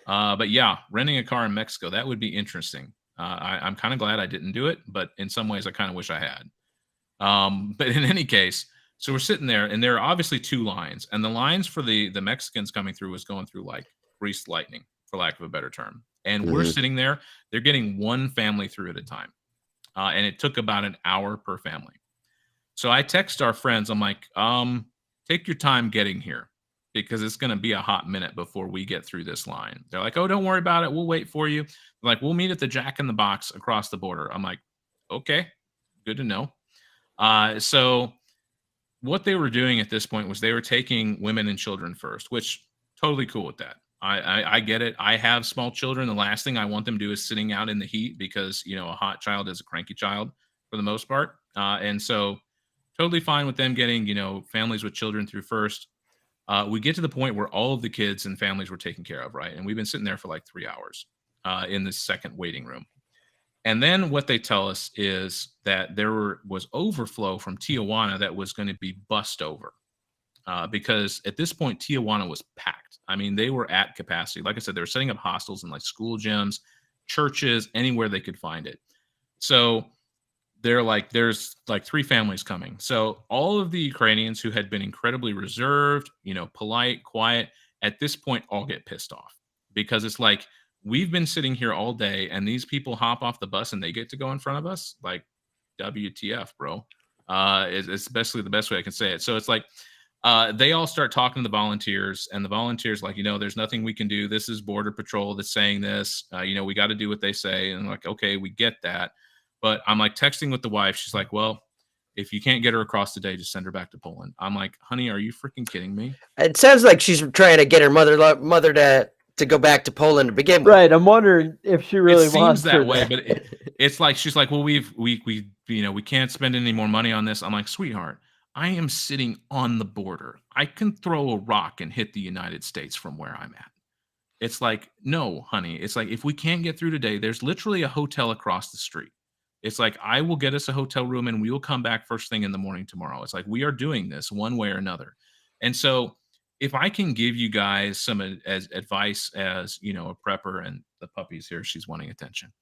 But yeah, renting a car in Mexico, that would be interesting. I'm kind of glad I didn't do it, but in some ways I kind of wish I had. But in any case, so we're sitting there, and there are obviously two lines, and the lines for the Mexicans coming through was going through greased lightning, for lack of a better term. And we're sitting there, they're getting one family through at a time. And it took about an hour per family. So I text our friends. I'm like, take your time getting here, because it's going to be a hot minute before we get through this line. They're like, oh, don't worry about it. We'll wait for you. They're like, we'll meet at the Jack in the Box across the border. I'm like, okay, good to know. So what they were doing at this point was they were taking women and children first, which totally cool with that. I get it. I have small children. The last thing I want them to do is sitting out in the heat, because, a hot child is a cranky child for the most part. And so totally fine with them getting, families with children through first. We get to the point where all of the kids and families were taken care of, right? And we've been sitting there for 3 hours in the second waiting room. And then what they tell us is that there was overflow from Tijuana that was going to be bussed over, because at this point, Tijuana was packed. They were at capacity. Like I said, they were setting up hostels in school gyms, churches, anywhere they could find it. So they're like, there's like 3 families coming. So all of the Ukrainians who had been incredibly reserved, polite, quiet, at this point all get pissed off because it's like we've been sitting here all day and these people hop off the bus and they get to go in front of us. Like, WTF, bro? Is basically the best way I can say it. So it's like they all start talking to the volunteers, and the volunteers like, there's nothing we can do. This is Border Patrol that's saying this. We got to do what they say. And I'm like, okay, we get that. But I'm like texting with the wife. She's like, well, if you can't get her across today, just send her back to Poland. I'm like, honey, are you freaking kidding me? It sounds like she's trying to get her mother to go back to Poland to begin with. Right. I'm wondering if she really it wants seems that her way, there. but it's like she's like, well, we can't spend any more money on this. I'm like, sweetheart, I am sitting on the border. I can throw a rock and hit the United States from where I'm at. It's like, no, honey. It's like, if we can't get through today, there's literally a hotel across the street. It's like, I will get us a hotel room and we will come back first thing in the morning tomorrow. It's like, we are doing this one way or another. And so if I can give you guys some advice as, a prepper, and the puppy's here, she's wanting attention.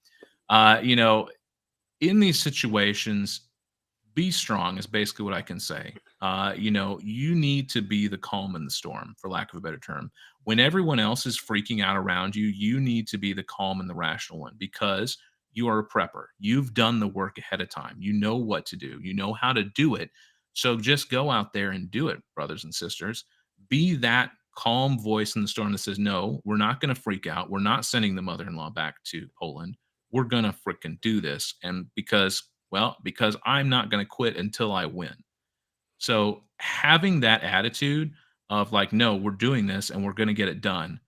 In these situations, be strong is basically what I can say. You need to be the calm in the storm, for lack of a better term. When everyone else is freaking out around you, you need to be the calm and the rational one, because you are a prepper. You've done the work ahead of time. You know what to do. You know how to do it. So just go out there and do it, brothers and sisters. Be that calm voice in the storm that says, no, we're not going to freak out. We're not sending the mother-in-law back to Poland. We're going to freaking do this. And because I'm not going to quit until I win. So having that attitude of like, no, we're doing this and we're going to get it done,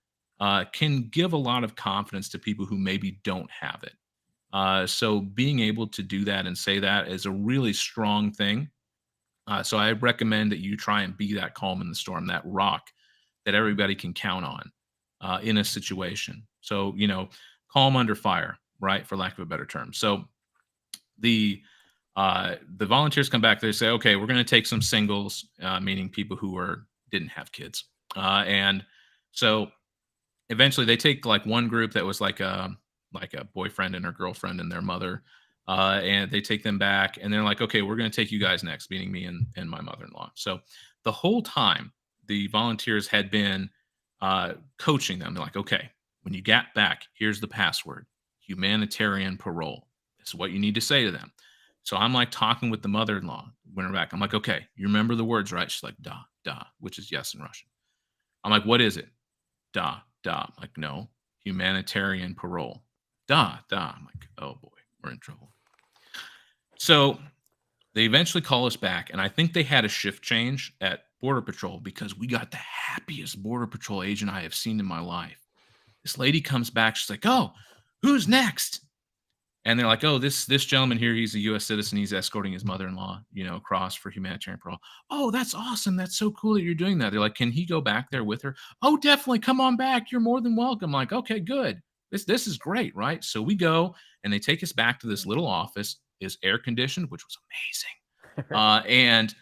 can give a lot of confidence to people who maybe don't have it. So being able to do that and say that is a really strong thing. So I recommend that you try and be that calm in the storm, that rock that everybody can count on in a situation. So, calm under fire, right? For lack of a better term. So the volunteers come back, they say, okay, we're going to take some singles, meaning people who didn't have kids. And so eventually they take like one group that was like a boyfriend and her girlfriend and their mother. And they take them back and they're like, okay, we're going to take you guys next, meaning me and my mother-in-law. So the whole time the volunteers had been coaching them. They're like, okay, when you get back, here's the password: humanitarian parole. This is what you need to say to them. So I'm like talking with the mother-in-law when we're back. I'm like, okay, you remember the words, right? She's like, da, da, which is yes in Russian. I'm like, what is it? Da, da. I'm like, no, humanitarian parole. Da, da. I'm like, oh boy, we're in trouble. So they eventually call us back, and I think they had a shift change at Border Patrol because we got the happiest Border Patrol agent I have seen in my life. This lady comes back. She's like, oh, who's next? And they're like, oh, this gentleman here, he's a U.S. citizen. He's escorting his mother-in-law, across for humanitarian parole. Oh, that's awesome. That's so cool that you're doing that. They're like, can he go back there with her? Oh, definitely. Come on back. You're more than welcome. I'm like, okay, good. This is great, right? So we go, and they take us back to this little office. Is air conditioned, which was amazing. And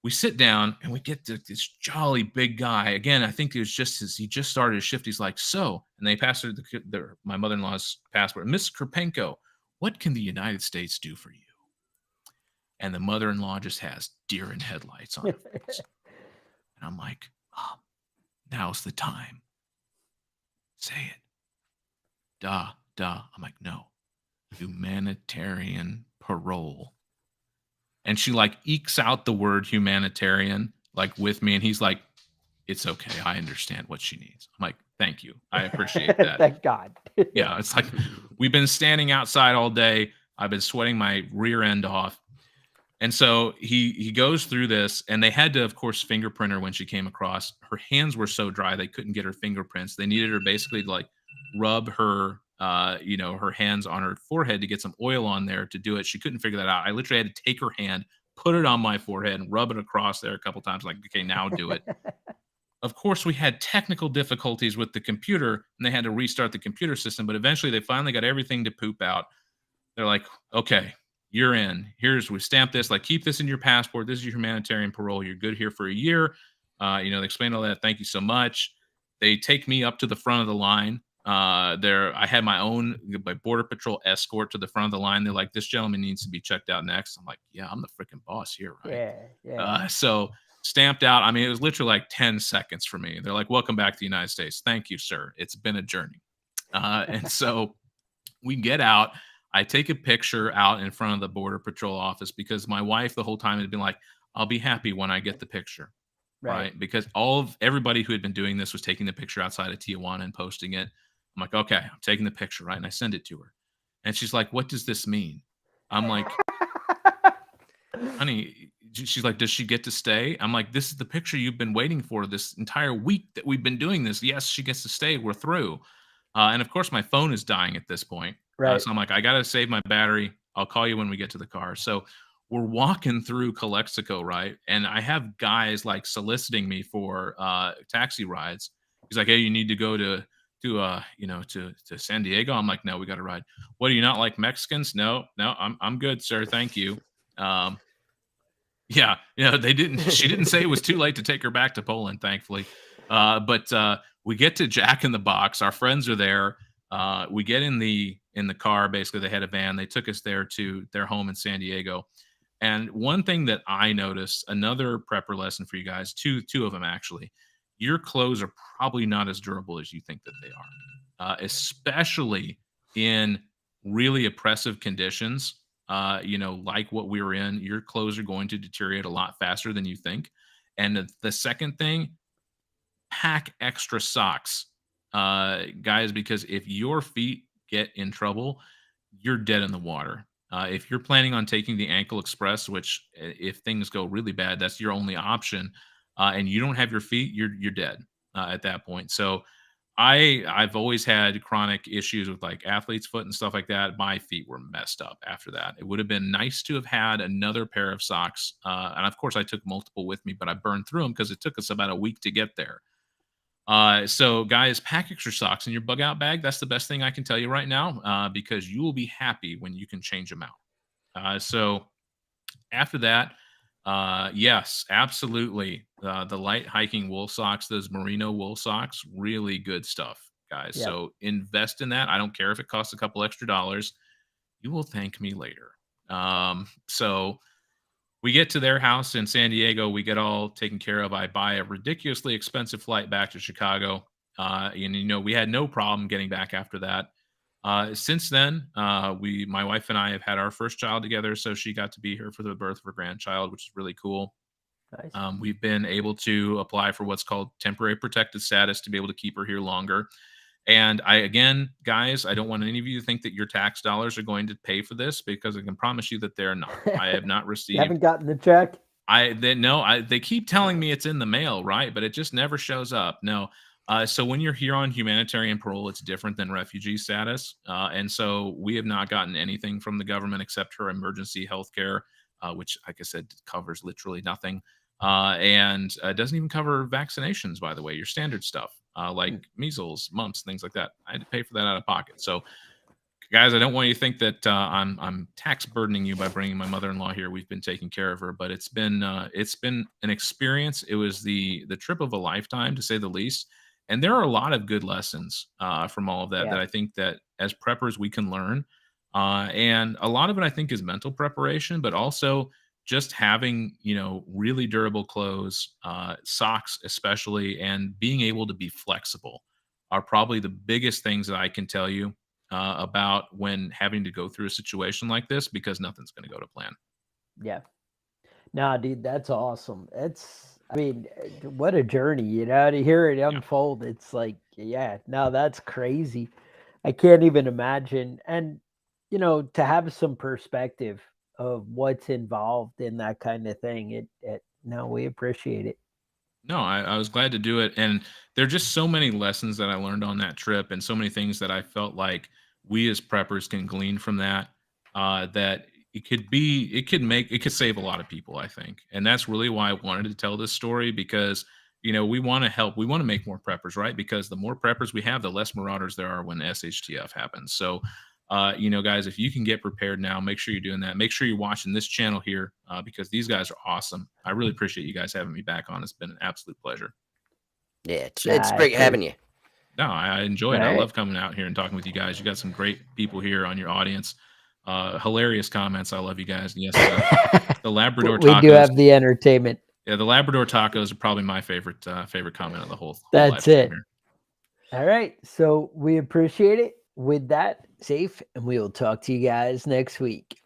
we sit down, and we get this jolly big guy. Again, I think it was he just started his shift. He's like, so, and they passed her my mother-in-law's passport. Miss Karpenko, what can the United States do for you? And the mother-in-law just has deer in headlights on her face. And I'm like, oh, now's the time. Say it. Da, da. I'm like, no. Humanitarian parole. And she like ekes out the word humanitarian like with me, and he's like, it's okay, I understand what she needs. I'm like, thank you, I appreciate that. Thank God. Yeah, it's like we've been standing outside all day. I've been sweating my rear end off. And so he goes through this, and they had to, of course, fingerprint her when she came across. Her hands were so dry they couldn't get her fingerprints. They needed her basically to like rub her her hands on her forehead to get some oil on there to do it. She couldn't figure that out. I literally had to take her hand, put it on my forehead, and rub it across there a couple times. Like, okay, now do it. Of course, we had technical difficulties with the computer, and they had to restart the computer system. But eventually, they finally got everything to poop out. They're like, okay, you're in. We stamped this. Like, keep this in your passport. This is your humanitarian parole. You're good here for a year. They explained all that. Thank you so much. They take me up to the front of the line. I had my own border patrol escort to the front of the line. They're like, this gentleman needs to be checked out next. I'm like, yeah, I'm the freaking boss here, right? Yeah. So stamped out. I mean, it was literally like 10 seconds for me. They're like, welcome back to the United States. Thank you, sir. It's been a journey. And so we get out. I take a picture out in front of the border patrol office because my wife the whole time had been like, I'll be happy when I get the picture. Right. Because everybody who had been doing this was taking the picture outside of Tijuana and posting it. I'm like, okay, I'm taking the picture, right? And I send it to her. And she's like, what does this mean? I'm like, honey, she's like, does she get to stay? I'm like, this is the picture you've been waiting for this entire week that we've been doing this. Yes, she gets to stay. We're through. And of course, my phone is dying at this point. Right. So I'm like, I got to save my battery. I'll call you when we get to the car. So we're walking through Calexico, right? And I have guys like soliciting me for taxi rides. He's like, hey, you need to go to San Diego. I'm like, no, we got to ride. What, do you not like Mexicans? No, I'm good, sir. Thank you. Yeah, she didn't say it was too late to take her back to Poland, thankfully. But we get to Jack in the Box. Our friends are there. We get in the car. Basically, they had a van. They took us there to their home in San Diego. And one thing that I noticed, another prepper lesson for you guys, two of them actually, your clothes are probably not as durable as you think that they are, especially in really oppressive conditions. Like what we were in, your clothes are going to deteriorate a lot faster than you think. And the second thing, pack extra socks, guys, because if your feet get in trouble, you're dead in the water. If you're planning on taking the Ankle Express, which if things go really bad, that's your only option, and you don't have your feet, you're dead at that point. So I've always had chronic issues with like athlete's foot and stuff like that. My feet were messed up after that. It would have been nice to have had another pair of socks. And of course I took multiple with me, but I burned through them because it took us about a week to get there. So guys, pack extra socks in your bug out bag. That's the best thing I can tell you right now, because you will be happy when you can change them out. So after that, yes, absolutely. The light hiking wool socks, those merino wool socks, really good stuff, guys. Yep. So invest in that. I don't care if it costs a couple extra dollars. You will thank me later. So we get to their house in San Diego. We get all taken care of. I buy a ridiculously expensive flight back to Chicago. And we had no problem getting back after that. Since then, my wife and I have had our first child together, so she got to be here for the birth of her grandchild, which is really cool. Nice. We've been able to apply for what's called temporary protected status to be able to keep her here longer. And guys, I don't want any of you to think that your tax dollars are going to pay for this, because I can promise you that they're not. I have not received. You haven't gotten the check? They keep telling me it's in the mail, right? But it just never shows up. No. So when you're here on humanitarian parole, it's different than refugee status. And so we have not gotten anything from the government except for emergency health care, which, like I said, covers literally nothing. And doesn't even cover vaccinations, by the way, your standard stuff, like measles, mumps, things like that. I had to pay for that out of pocket. So guys, I don't want you to think that I'm tax burdening you by bringing my mother-in-law here. We've been taking care of her, but it's been an experience. It was the trip of a lifetime, to say the least. And there are a lot of good lessons from all of that that I think that as preppers we can learn. And a lot of it, I think, is mental preparation, but also just having really durable clothes, socks especially, and being able to be flexible are probably the biggest things that I can tell you about when having to go through a situation like this, because nothing's going to go to plan. Yeah. Nah, dude, that's awesome. What a journey, to hear it unfold. It's like, no, that's crazy. I can't even imagine. And, to have some perspective of what's involved in that kind of thing, no, we appreciate it. No, I was glad to do it. And there are just so many lessons that I learned on that trip, and so many things that I felt like we as preppers can glean from that, that it could save a lot of people, I think. And that's really why I wanted to tell this story, because, we want to help. We want to make more preppers, right? Because the more preppers we have, the less marauders there are when S.H.T.F happens. So, guys, if you can get prepared now, make sure you're doing that. Make sure you're watching this channel here, because these guys are awesome. I really appreciate you guys having me back on. It's been an absolute pleasure. Yeah, it's great having you. No, I enjoy it. All I right. love coming out here and talking with you guys. You got some great people here on your audience. Hilarious comments. I love you guys. Yes, the Labrador We tacos. do have the entertainment. Yeah, the Labrador tacos are probably my favorite comment of the whole live That's stream it. here. All right. So we appreciate it. With that, safe, and we will talk to you guys next week.